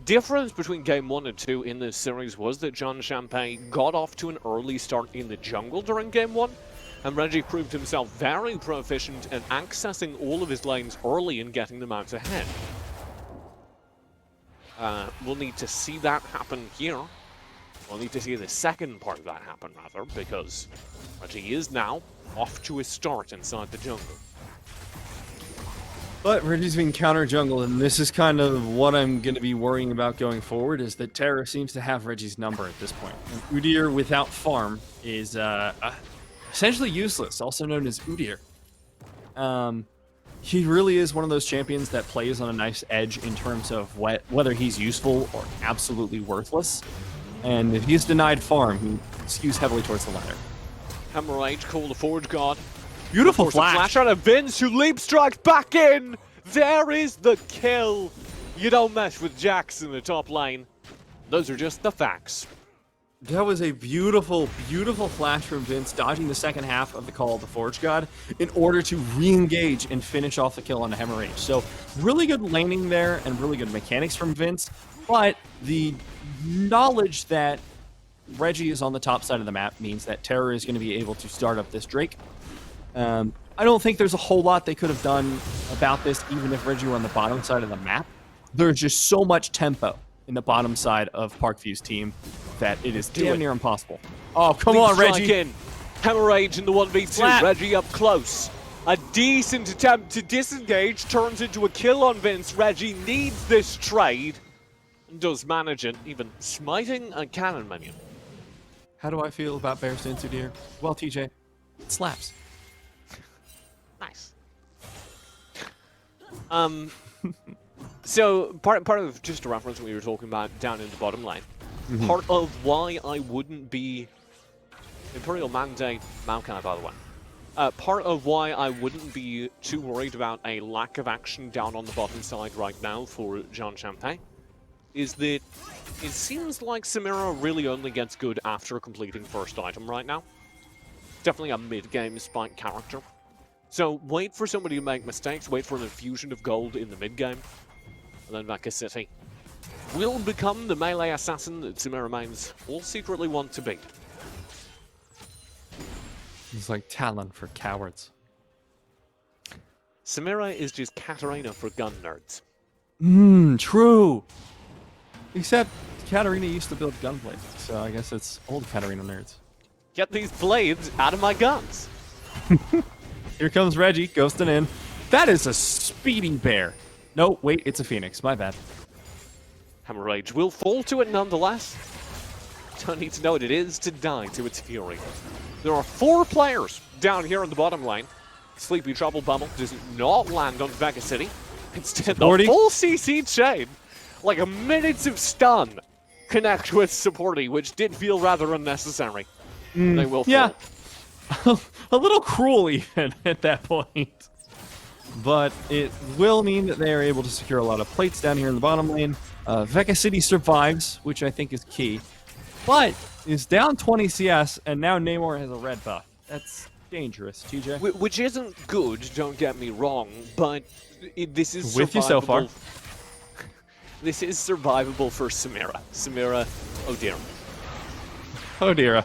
A: difference between game 1 and 2 in this series was that John Champe got off to an early start in the jungle during game 1, and Reggie proved himself very proficient in accessing all of his lanes early and getting them out ahead. We'll need to see that happen here. We'll need to see the second part of that happen, rather, because Reggie is now off to a start inside the jungle.
B: But Reggie's being counter-jungled, and this is kind of what I'm going to be worrying about going forward, is that Terra seems to have Reggie's number at this point. And Udyr without farm is essentially useless, also known as Udyr. He really is one of those champions that plays on a nice edge in terms of whether he's useful or absolutely worthless. And if he's denied farm, he skews heavily towards the latter.
A: Hemorrhage, call the Forge God.
B: Beautiful flash
A: out of Vince, who leap strikes back in. There is the kill. You don't mess with Jax in the top lane. Those are just the facts.
B: That was a beautiful, beautiful flash from Vince, dodging the second half of the Call of the Forge God in order to re-engage and finish off the kill on the Hemorrhage. So really good laning there and really good mechanics from Vince, but the knowledge that Reggie is on the top side of the map means that Terra is going to be able to start up this Drake. I don't think there's a whole lot they could have done about this, even if Reggie were on the bottom side of the map. There's just so much tempo in the bottom side of Parkview's team that it is damn near impossible. Oh, come on, Reggie.
A: In. Hemorrhage in the 1v2.
B: Slap.
A: Reggie up close. A decent attempt to disengage turns into a kill on Vince. Reggie needs this trade and does manage it, even smiting a cannon minion.
B: How do I feel about Bear Sensu Deer? Well, TJ, it slaps.
A: Nice. So part of just a reference we were talking about down in the bottom lane. Part of why I wouldn't be Imperial Mandate Maokai, by the way. Part of why I wouldn't be too worried about a lack of action down on the bottom side right now for Champe is that it seems like Samira really only gets good after completing first item right now. Definitely a mid-game spike character. So wait for somebody to make mistakes, wait for an infusion of gold in the mid-game, and then Vaka City will become the melee assassin that Samira mains all secretly want to be.
B: It's like Talon for cowards.
A: Samira is just Katarina for gun nerds.
B: True. Except Katarina used to build gunblades, so I guess it's old Katarina nerds.
A: Get these blades out of my guns!
B: Here comes Reggie, ghosting in. That is a speedy bear. No, wait, it's a phoenix. My bad.
A: Hammer Rage will fall to it nonetheless. Don't need to know what it is to die to its fury. There are 4 players down here in the bottom lane. Sleepy Trouble Bumble does not land on Vega City. Instead, the full CC chain, like a minutes of stun, connect with Supporty, which did feel rather unnecessary. They will fall.
B: Yeah. A little cruel even at that point. But it will mean that they are able to secure a lot of plates down here in the bottom lane. Vega City survives, which I think is key. But is down 20 CS, and now Namor has a red buff. That's dangerous, TJ.
A: Which isn't good, don't get me wrong, but this is
B: with you so far.
A: This is survivable for Samira. Samira, oh dear.
B: Oh dear.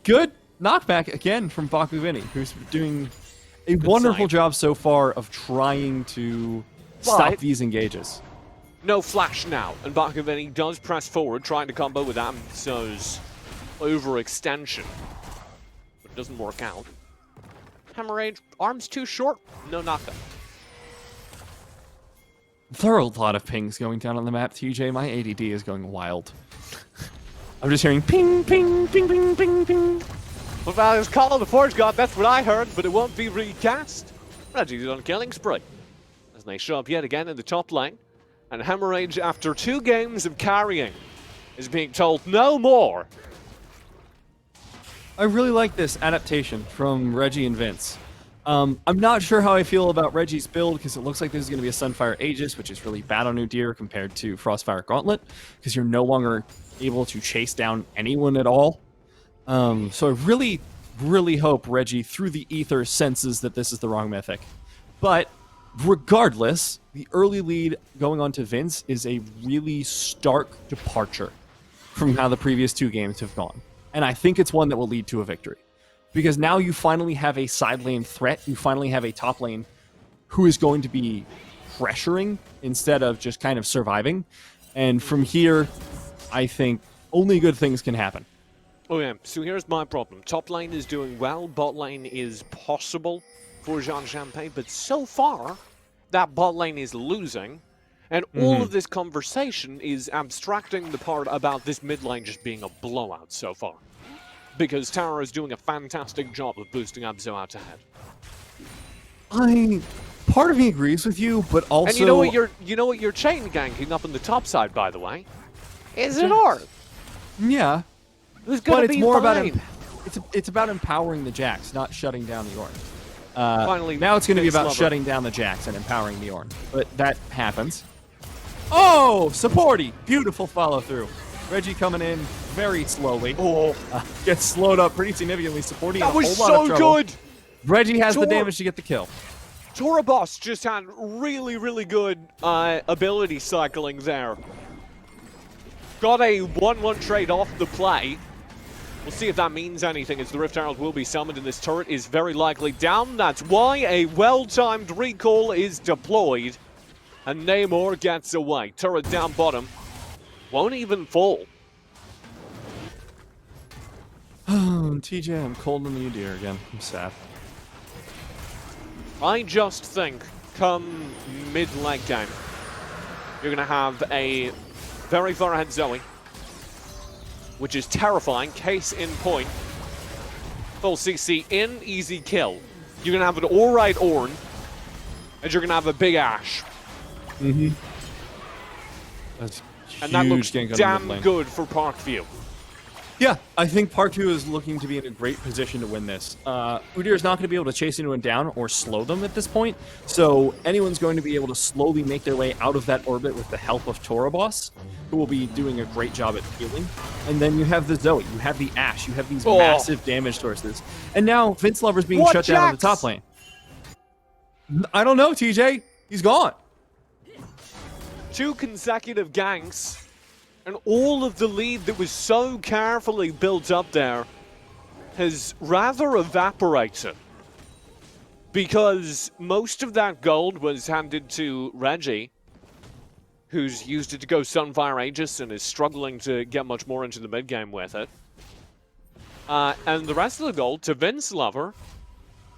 B: Good knockback again from Bakuvini, who's doing a wonderful job so far of trying to stop these engages.
A: No flash now, and Bakuvini does press forward, trying to combo with Amso's overextension. But it doesn't work out. Hammer Rage, arms too short, no knockback.
B: There are a lot of pings going down on the map, TJ. My ADD is going wild. I'm just hearing ping, ping, ping, ping, ping, ping.
A: Well, if I was calling the Forge God, that's what I heard, but it won't be recast. Reggie's on killing spree. As they show up yet again in the top lane. And Hammer Rage, after 2 games of carrying, is being told no more.
B: I really like this adaptation from Reggie and Vince. I'm not sure how I feel about Reggie's build, because it looks like this is going to be a Sunfire Aegis, which is really bad on Udyr compared to Frostfire Gauntlet, because you're no longer able to chase down anyone at all. So I really, really hope Reggie, through the ether, senses that this is the wrong mythic. But regardless, the early lead going on to Vince is a really stark departure from how the previous 2 games have gone. And I think it's one that will lead to a victory. Because now you finally have a side lane threat, you finally have a top lane who is going to be pressuring instead of just kind of surviving. And from here, I think only good things can happen.
A: Oh yeah, so here's my problem. Top lane is doing well, bot lane is possible for Champe, but so far, that bot lane is losing, and all of this conversation is abstracting the part about this mid lane just being a blowout so far. Because Tara is doing a fantastic job of boosting Abzo out ahead.
B: Part of me agrees with you, but also...
A: And you know what you're chain ganking up on the top side, by the way? Is an orb.
B: Yeah.
A: Who's gonna
B: but it's
A: be
B: more
A: fine?
B: about it's about empowering the Jax, not shutting down the Ornn.
A: Finally,
B: now it's going to be about shutting down the Jax and empowering the Ornn. But that happens. Oh, Supporty! Beautiful follow through. Reggie coming in very slowly.
A: Oh,
B: gets slowed up pretty significantly. Supporty
A: that
B: in a
A: was
B: whole lot of
A: so
B: trouble.
A: good.
B: Reggie has the damage to get the kill.
A: Torabos just had really, really good ability cycling there. Got a 1-1 trade off the play. We'll see if that means anything, as the Rift Herald will be summoned, and this turret is very likely down. That's why a well-timed recall is deployed. And Namor gets away. Turret down bottom. Won't even fall.
B: TJ, I'm cold in the Udyr again. I'm sad.
A: I just think, come mid-leg game, you're going to have a very far ahead Zoe. which is terrifying. Case in point. Full CC in, easy kill. You're going to have an alright Ornn, and you're going to have a big Ashe.
B: Mm-hmm. That's
A: and that looks
B: gank on the
A: damn
B: mid lane.
A: good for Parkview.
B: Yeah, I think Parkview is looking to be in a great position to win this. Udyr is not going to be able to chase anyone down or slow them at this point, so anyone's going to be able to slowly make their way out of that orbit with the help of Torobos, who will be doing a great job at healing. And then you have the Zoe, you have the Ashe, you have these massive damage sources. And now Vince Lover's being shut down on the top lane. I don't know, TJ. He's gone.
A: 2 consecutive ganks. And all of the lead that was so carefully built up there has rather evaporated. Because most of that gold was handed to Reggie, who's used it to go Sunfire Aegis and is struggling to get much more into the mid-game with it. And the rest of the gold to Vince Lover,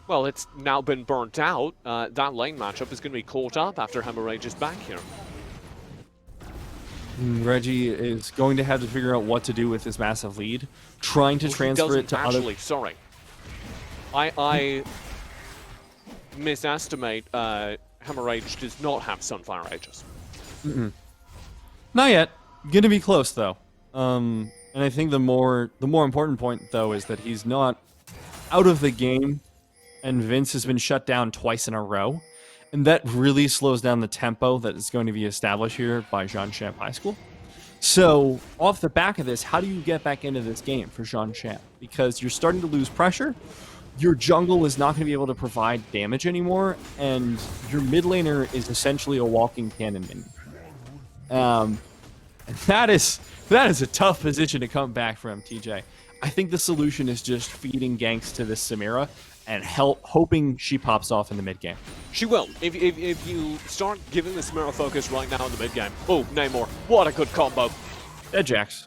A: well, it's now been burnt out. That lane matchup is going to be caught up after Hemorrhage is back here.
B: Reggie is going to have to figure out what to do with this massive lead, trying to transfer it to other...
A: Sorry. I misestimate. Hemorrhage does not have Sunfire Aegis.
B: Not yet. Gonna be close, though. And I think the more important point, though, is that he's not out of the game, and Vince has been shut down twice in a row. And that really slows down the tempo that is going to be established here by Champe High School. So, off the back of this, how do you get back into this game for Champe? Because you're starting to lose pressure, your jungle is not going to be able to provide damage anymore, and your mid laner is essentially a walking cannon minion. And that is a tough position to come back from, TJ. I think the solution is just feeding ganks to this Samira and hoping she pops off in the mid game.
A: She will. If you start giving the Samira focus right now in the mid game. Oh, Namor. What a good combo.
B: Dead Jax.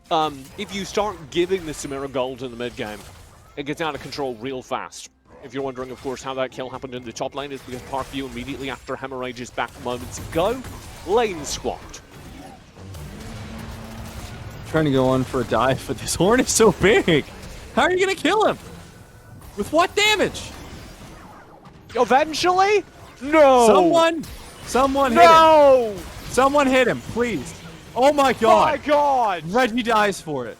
A: If you start giving the Samira gold in the mid game, it gets out of control real fast. If you're wondering, of course, how that kill happened in the top lane, is because Parkview immediately after Hemorrhage is back moments ago, lane swapped.
B: Trying to go on for a dive, but this horn is so big. How are you going to kill him? With what damage?
A: Eventually? No!
B: Someone hit
A: him!
B: Someone hit him, please. Oh my god.
A: My god!
B: Reggie dies for it.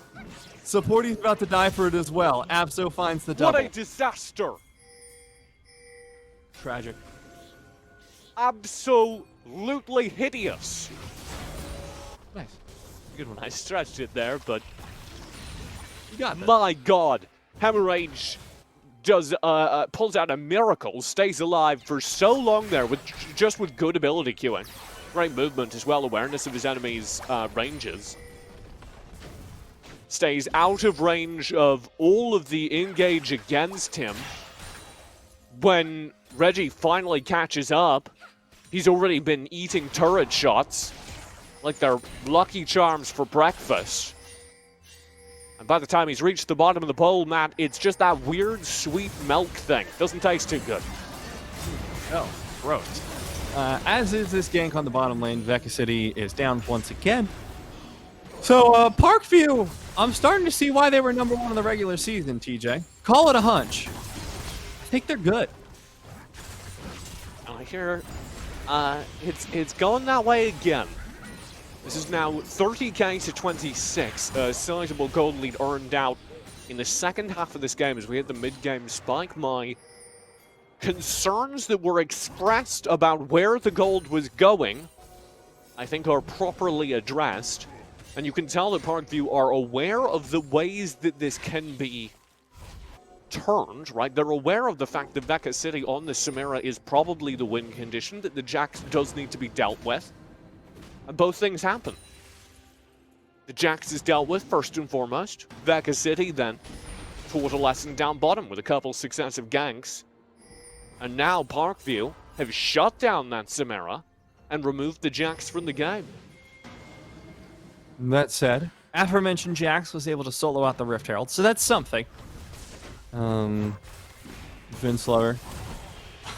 B: Supporting's about to die for it as well. Abso finds the double.
A: What a disaster!
B: Tragic.
A: Absolutely hideous.
B: Nice.
A: Good one. I stretched it there, but
B: You got this.
A: my god. Hemorrhage does pulls out a miracle, stays alive for so long there with just with good ability queuing. Great movement as well, awareness of his enemy's ranges. Stays out of range of all of the engage against him. When Reggie finally catches up, he's already been eating turret shots like they're Lucky Charms for breakfast. And by the time he's reached the bottom of the bowl, Matt, it's just that weird sweet milk thing. Doesn't taste too good.
B: Oh, gross. As is this gank on the bottom lane, Veka City is down once again. So, Parkview, I'm starting to see why they were number 1 in the regular season, TJ. Call it a hunch. I think they're good.
A: I hear it's going that way again. This is now 30k to 26. A sizable gold lead earned out in the second half of this game as we hit the mid-game spike. My concerns that were expressed about where the gold was going, I think, are properly addressed. And you can tell that Parkview are aware of the ways that this can be turned, right? They're aware of the fact that Veka City on the Samira is probably the win condition, that the Jax does need to be dealt with. And both things happen. The Jax is dealt with first and foremost. Veka City then taught a lesson down bottom with a couple successive ganks. And now Parkview have shut down that Samira and removed the Jax from the game.
B: That said, aforementioned Jax was able to solo out the Rift Herald, so that's something. Vince Lover.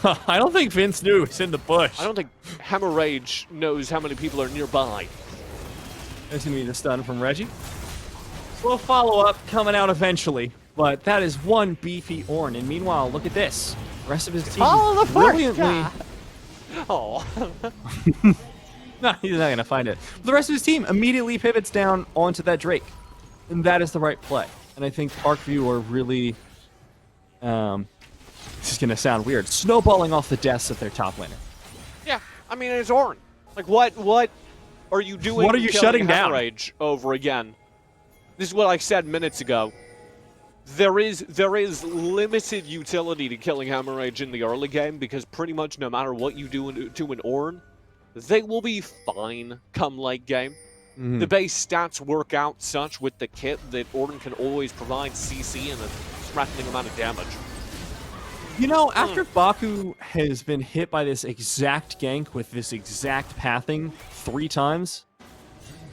B: I don't think Vince knew it was in the bush.
A: I don't think Hemorrhage knows how many people are nearby.
B: There's going to be the stun from Reggie. We'll follow up coming out eventually, but that is one beefy Ornn. And meanwhile, look at this. The rest of his team
A: Oh, the
B: brilliantly.
A: Oh.
B: No, he's not gonna find it. But the rest of his team immediately pivots down onto that Drake, and that is the right play. And I think Parkview are really, this is gonna sound weird, snowballing off the deaths of their top laner.
A: Yeah, I mean, it's Ornn. Like, what are you doing?
B: What are you shutting down?
A: Hemorrhage over again. This is what I said minutes ago. There is limited utility to killing Hemorrhage in the early game because pretty much no matter what you do to an Ornn, they will be fine come late game. The base stats work out such with the kit that Ornn can always provide CC and a threatening amount of damage.
B: You know, after Baku has been hit by this exact gank with this exact pathing 3 times,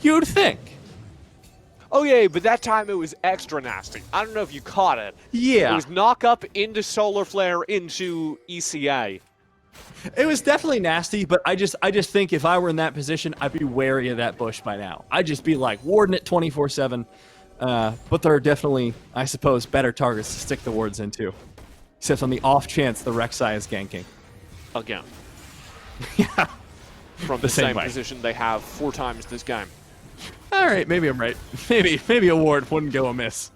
B: you'd think.
A: Oh yeah, but that time it was extra nasty. I don't know if you caught it.
B: Yeah.
A: It was knock up into Solar Flare into ECA.
B: It was definitely nasty, but I just think if I were in that position, I'd be wary of that bush by now. I'd just be like warding it 24/7. But there are definitely, I suppose, better targets to stick the wards into. Except on the off chance the Rek'Sai is ganking.
A: Again.
B: Yeah.
A: From the same position they have 4 times this game.
B: All right, maybe I'm right. Maybe a ward wouldn't go amiss.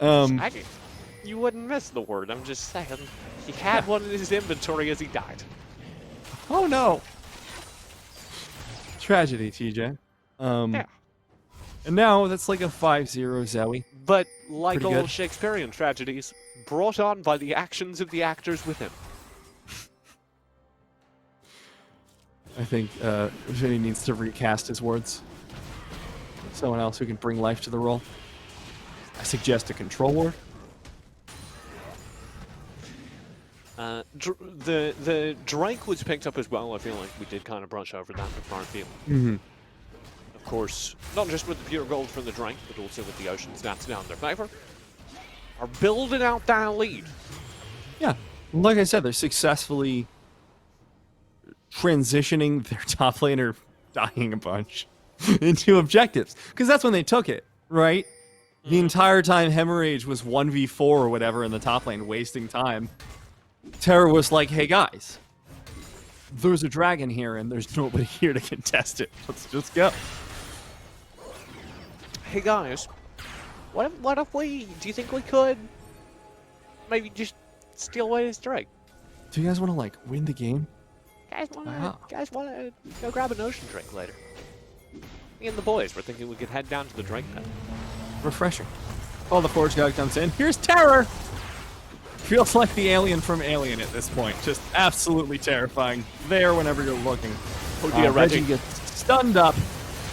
A: You wouldn't miss the word, I'm just saying. He had one in his inventory as he died.
B: Oh no. Tragedy, TJ.
A: Yeah.
B: And now that's like a 5-0 Zoe.
A: But like
B: Pretty
A: all
B: good.
A: Shakespearean tragedies, brought on by the actions of the actors with him.
B: I think Vinny needs to recast his words. Someone else who can bring life to the role. I suggest a control ward.
A: The Drake was picked up as well. I feel like we did kind of brush over that with Parkview. Of course, not just with the pure gold from the Drake, but also with the Ocean stats down in their favor. Are building out that lead.
B: Yeah, like I said, they're successfully transitioning their top laner dying a bunch into objectives. Because that's when they took it, right? The entire time Hemorrhage was 1v4 or whatever in the top lane, wasting time. Terra was like, hey guys, there's a dragon here and there's nobody here to contest it. Let's just go.
A: Hey guys, what if we, do you think we could maybe just steal away this Drake?
B: Do you guys want to like win the game?
A: Guys wanna
B: Wow.
A: go grab an ocean drink later? Me and the boys were thinking we could head down to the drink pit.
B: Refreshing. Oh, the Forge God comes in. Here's Terror! Feels like the alien from Alien at this point. Just absolutely terrifying. There whenever you're looking.
A: Oh dear,
B: Reggie gets stunned up,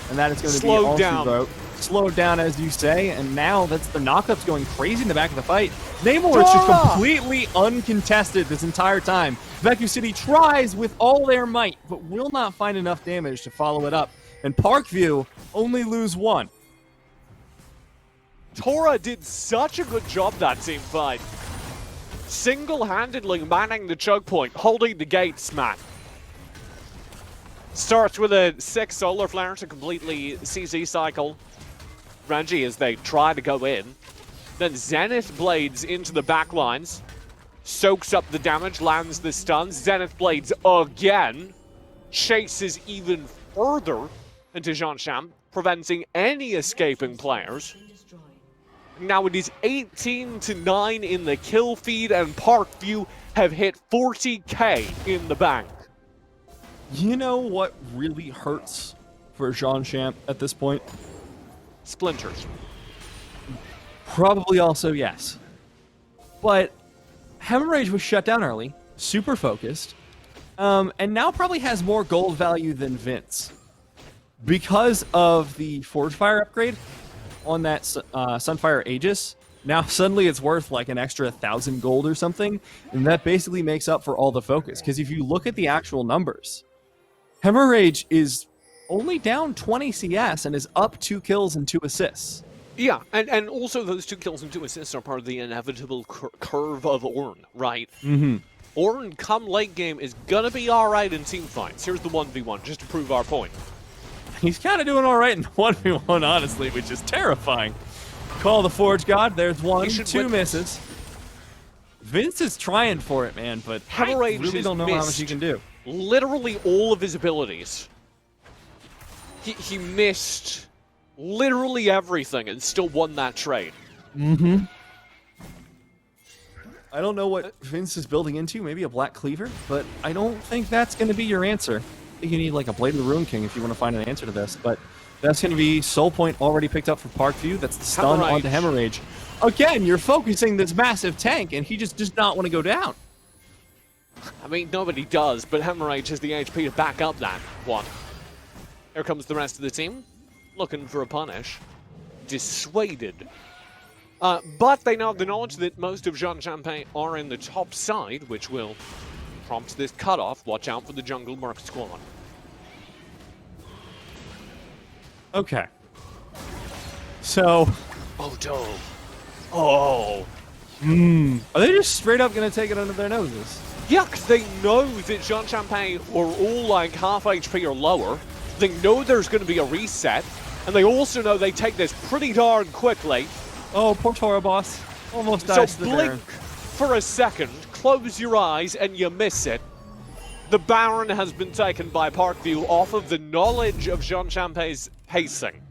B: and that is going to be
A: Slowed
B: all
A: down.
B: she wrote. Slowed down, as you say, and now that's the knockup's going crazy in the back of the fight. Namor is just
A: Dora!
B: completely uncontested this entire time. Vacuum City tries with all their might, but will not find enough damage to follow it up. And Parkview only lose 1.
A: Tora did such a good job that team fight. Single-handedly manning the choke point, holding the gates, man. Starts with a 6 solar flare to completely CZ cycle Renji as they try to go in. Then Zenith Blades into the back lines. Soaks up the damage, lands the stun. Zenith Blades again. Chases even further into Champe, preventing any escaping players. Now it is 18-9 in the kill feed, and Parkview have hit 40k in the bank.
B: You know what really hurts for Champe at this point?
A: Splinters.
B: Probably also yes. But Hemorrhage was shut down early, super focused, and now probably has more gold value than Vince. Because of the Forge Fire upgrade on that Sunfire Aegis, now suddenly it's worth like an extra 1,000 gold or something, and that basically makes up for all the focus. Because if you look at the actual numbers, Hemorrhage is only down 20 CS and is up 2 kills and 2 assists.
A: Yeah, and also those 2 kills and 2 assists are part of the inevitable curve of Ornn, right? Ornn, come late game, is gonna be alright in team fights. Here's the 1v1, just to prove our point.
B: He's kind of doing all right in the 1v1, honestly, which is terrifying. Call the Forge God. There's one,
A: He should
B: two
A: win.
B: misses. Vince is trying for it, man, but I
A: Hemorrhage
B: really
A: has
B: don't know how much
A: missed
B: he can do.
A: literally all of his abilities. He missed literally everything and still won that trade.
B: Mm-hmm. I don't know what Vince is building into, maybe a Black Cleaver, but I don't think that's going to be your answer. I think you need like a Blade of the Ruin King if you want to find an answer to this, but that's going to be Soul Point already picked up for Parkview. That's the stun onto Hemorrhage. Again, you're focusing this massive tank, and he just does not want to go down.
A: I mean, nobody does, but Hemorrhage has the HP to back up that one. Here comes the rest of the team, looking for a punish. Dissuaded. But they now have the knowledge that most of Champe are in the top side, which will prompt this cutoff. Watch out for the jungle Merc squad.
B: Okay. So...
A: Oh, dope. Oh.
B: Are they just straight up going to take it under their noses?
A: Yeah, 'cause they know that Champe are all like half HP or lower. They know there's going to be a reset, and they also know they take this pretty darn quickly.
B: Oh, poor Toro boss. Almost
A: So
B: dies to the
A: blink
B: Baron.
A: for a second, close your eyes, and you miss it. The Baron has been taken by Parkview off of the knowledge of Champe's pacing.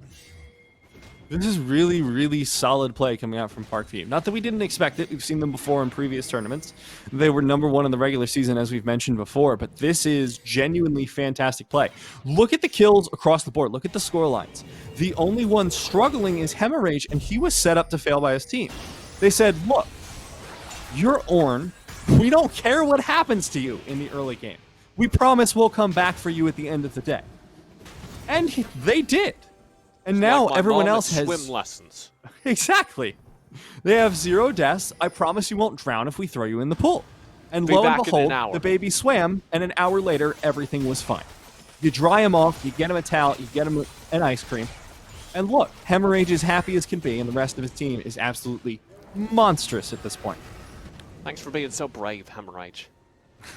B: This is really, really solid play coming out from Parkview. Not that we didn't expect it. We've seen them before in previous tournaments. They were #1 in the regular season, as we've mentioned before, but this is genuinely fantastic play. Look at the kills across the board. Look at the score lines. The only one struggling is Hemorrhage, and he was set up to fail by his team. They said, look, you're Ornn. We don't care what happens to you in the early game. We promise we'll come back for you at the end of the day. And they did. And now
A: Like my
B: everyone
A: mom
B: else
A: at
B: has...
A: swim lessons.
B: Exactly. They have 0 deaths. I promise you won't drown if we throw you in the pool. And
A: Be
B: lo and
A: back in an
B: behold,
A: hour.
B: the baby swam, and an hour later, everything was fine. You dry him off, you get him a towel, you get him an ice cream. And look, Hemorrhage is happy as can be, and the rest of his team is absolutely monstrous at this point.
A: Thanks for being so brave, Hemorrhage.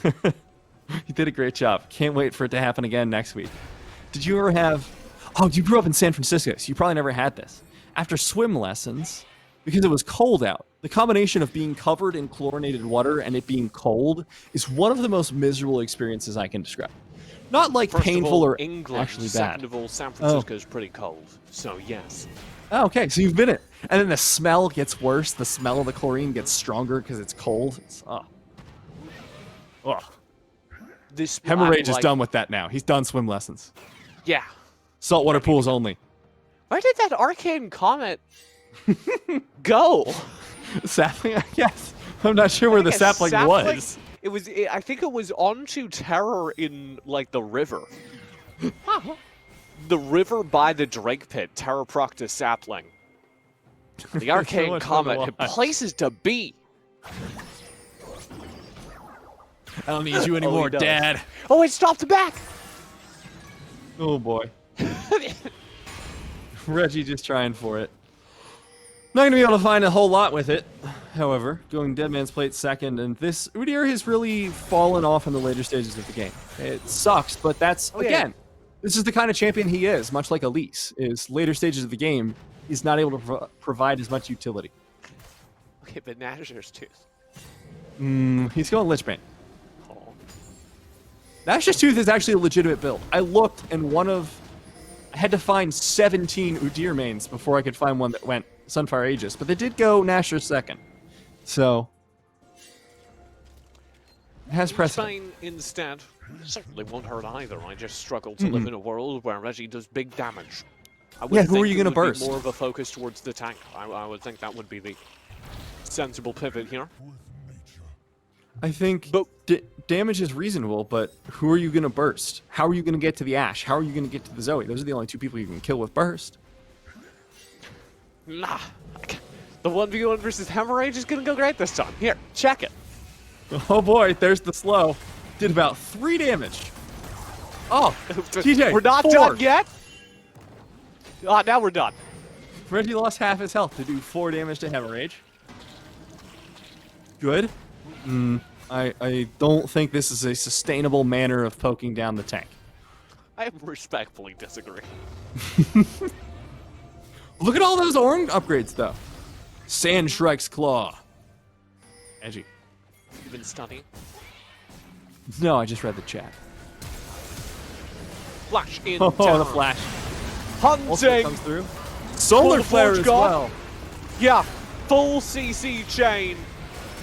B: You did a great job. Can't wait for it to happen again next week. Did you ever have... Oh, you grew up in San Francisco, so you probably never had this. After swim lessons, because it was cold out, the combination of being covered in chlorinated water and it being cold is one of the most miserable experiences I can describe. Not like
A: First
B: painful
A: of all,
B: or
A: England.
B: actually bad.
A: Second of all, San Francisco's pretty cold. So yes.
B: Oh, okay, so you've been it. And then the smell gets worse. The smell of the chlorine gets stronger because it's cold. It's, oh. Ugh.
A: This
B: Hemorrhage is
A: like,
B: done with that now. He's done swim lessons.
A: Yeah.
B: Saltwater pools only.
A: Where did that arcane comet go?
B: Sapling, I guess. I'm not sure where the sapling was.
A: It was. I think it was onto Terror in like the river. The river by the Drake Pit. Terror proc sapling. The arcane
B: much fun to
A: comet.
B: watch.
A: Places to be.
B: I don't need you anymore,
A: he does.
B: Dad.
A: Oh, it stopped back.
B: Oh, boy. Reggie just trying for it. Not going to be able to find a whole lot with it. However, going Dead Man's Plate second, and this Udyr has really fallen off in the later stages of the game. It sucks, but that's, again, this is the kind of champion he is, much like Elise, is later stages of the game, he's not able to provide as much utility.
A: Okay, but Nashor's Tooth.
B: He's going Lich Bane.
A: Oh.
B: Nashor's Tooth is actually a legitimate build. I looked, and I had to find 17 Udyr mains before I could find one that went Sunfire Aegis, but they did go Nashor second. So, it has precedent.
A: Spain instead certainly won't hurt either. I just struggle to live in a world where Reggie does big damage. I would
B: who are you
A: going to
B: burst?
A: More of a focus towards the tank. I would think that would be the sensible pivot here.
B: I think
A: But-
B: damage is reasonable, but who are you going to burst? How are you going to get to the Ashe? How are you going to get to the Zoe? Those are the only two people you can kill with burst.
A: Nah. The 1v1 versus Hemorrhage is going to go great this time. Here, check it.
B: Oh boy, there's the slow. Did about 3 damage. Oh, TJ,
A: We're not
B: 4.
A: done yet. Now we're done.
B: Reggie lost half his health to do 4 damage to Hemorrhage. Good. I don't think this is a sustainable manner of poking down the tank.
A: I respectfully disagree.
B: Look at all those orange upgrades, though. Sand Shrike's Claw. Edgy.
A: You've been studying.
B: No, I just read the chat.
A: Flash in
B: Oh,
A: down.
B: the flash. Also
A: Hunting.
B: comes through. Solar
A: Full
B: Flare
A: Forge
B: as
A: God.
B: well.
A: Yeah, full CC chain.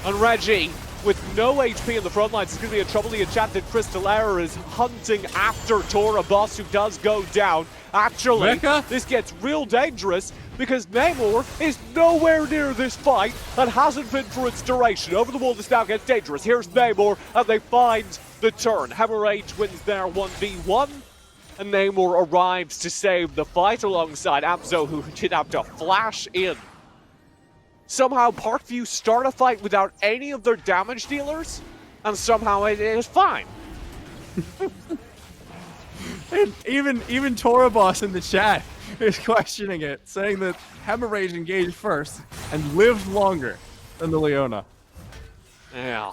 A: And Reggie, with no HP in the front lines, is going to be in trouble. The enchanted Crystalaire is hunting after Tora Boss, who does go down. Actually,
B: Rekka?
A: this gets real dangerous because Namor is nowhere near this fight and hasn't been for its duration. Over the wall, this now gets dangerous. Here's Namor, and they find the turn. Hemorrhage wins their 1v1, and Namor arrives to save the fight alongside Abzo, who did have to flash in. Somehow Parkview start a fight without any of their damage dealers, and somehow it is fine.
B: And even Tora Boss in the chat is questioning it, saying that Hemorrhage engaged first and lived longer than the Leona.
A: Yeah.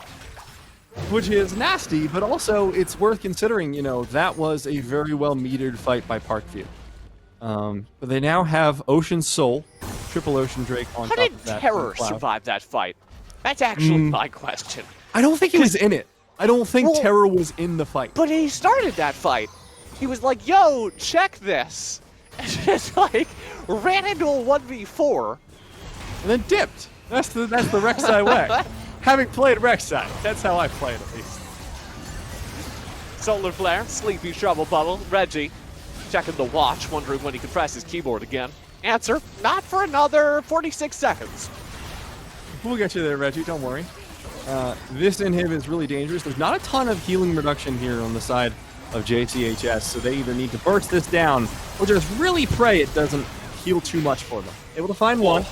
B: Which is nasty, but also it's worth considering, you know, that was a very well metered fight by Parkview. But they now have Ocean Soul, Triple Ocean Drake on
A: How
B: top
A: did
B: of that.
A: Terror
B: Cloud.
A: survive that fight? That's actually my question.
B: I don't think he was in it. I don't think
A: Well-
B: Terror was in the fight.
A: But he started that fight. He was like, yo, check this. And just like, ran into a 1v4.
B: And then dipped. That's the Rek'Sai way. Having played Rek'Sai, that's how I play it at least.
A: Solar Flare, Sleepy Trouble Bubble, Reggie, checking the watch, wondering when he could press his keyboard again. Answer, not for another 46 seconds.
B: We'll get you there, Reggie, don't worry. This inhib is really dangerous. There's not a ton of healing reduction here on the side of JCHS, so they either need to burst this down or just really pray it doesn't heal too much for them. Able to find one.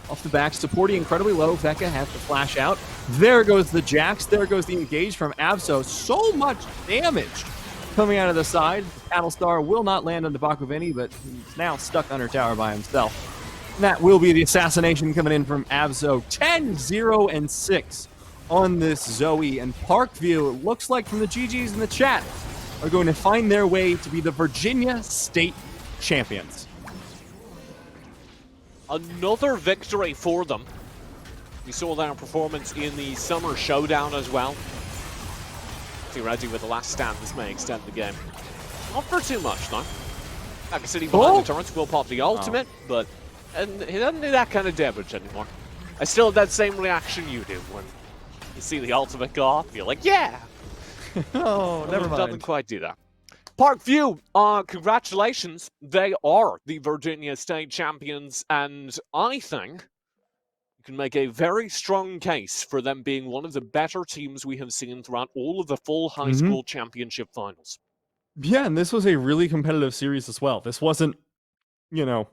B: Off the back, supporting incredibly low. Vecca has to flash out. There goes the Jax. There goes the engage from Abso. So much damage coming out of the side. Battlestar will not land on the Bakuvini, but he's now stuck under tower by himself. And that will be the assassination coming in from Abso. 10, 0, and 6 on this Zoe. And Parkview, it looks like from the GGs in the chat, are going to find their way to be the Virginia State champions.
A: Another victory for them. We saw their performance in the Summer Showdown as well. See Reggie with the last stand. This may extend the game. Not for too much, though. Like City behind the turrets will pop the ultimate, but and he doesn't do that kind of damage anymore. I still have that same reaction you do when you see the ultimate go off. You're like, yeah!
B: Oh, never
A: It
B: mind.
A: doesn't quite do that. Parkview, congratulations. They are the Virginia State champions, and I think you can make a very strong case for them being one of the better teams we have seen throughout all of the full high school championship finals.
B: Yeah, and this was a really competitive series as well. This wasn't, you know,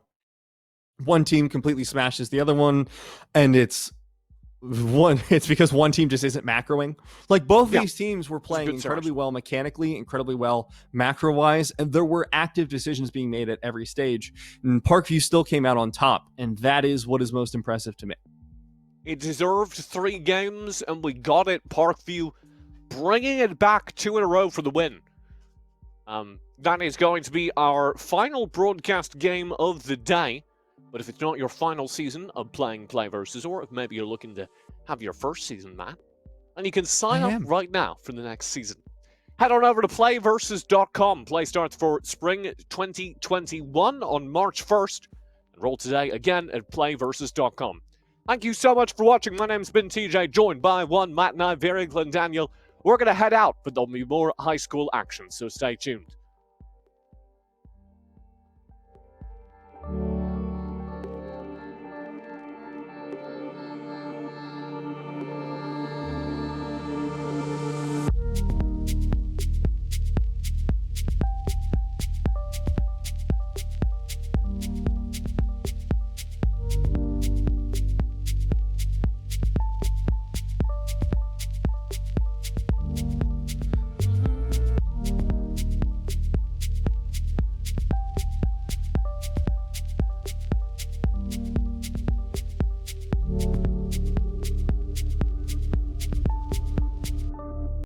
B: one team completely smashes the other one, and it's because one team just isn't macroing. Like, both these teams were playing incredibly well mechanically, incredibly well macro-wise, and there were active decisions being made at every stage. And Parkview still came out on top, and that is what is most impressive to me.
A: It deserved 3 games, and we got it. Parkview bringing it back 2 in a row for the win. That is going to be our final broadcast game of the day. But if it's not your final season of playing Play Versus, or if maybe you're looking to have your first season, Matt, and you can sign up right now for the next season. Head on over to playversus.com. Play starts for spring 2021 on March 1st. Enroll today again at playversus.com. Thank you so much for watching. My name's been TJ, joined by Matt and I, Very Daniel. We're going to head out, but there'll be more high school action, so stay tuned.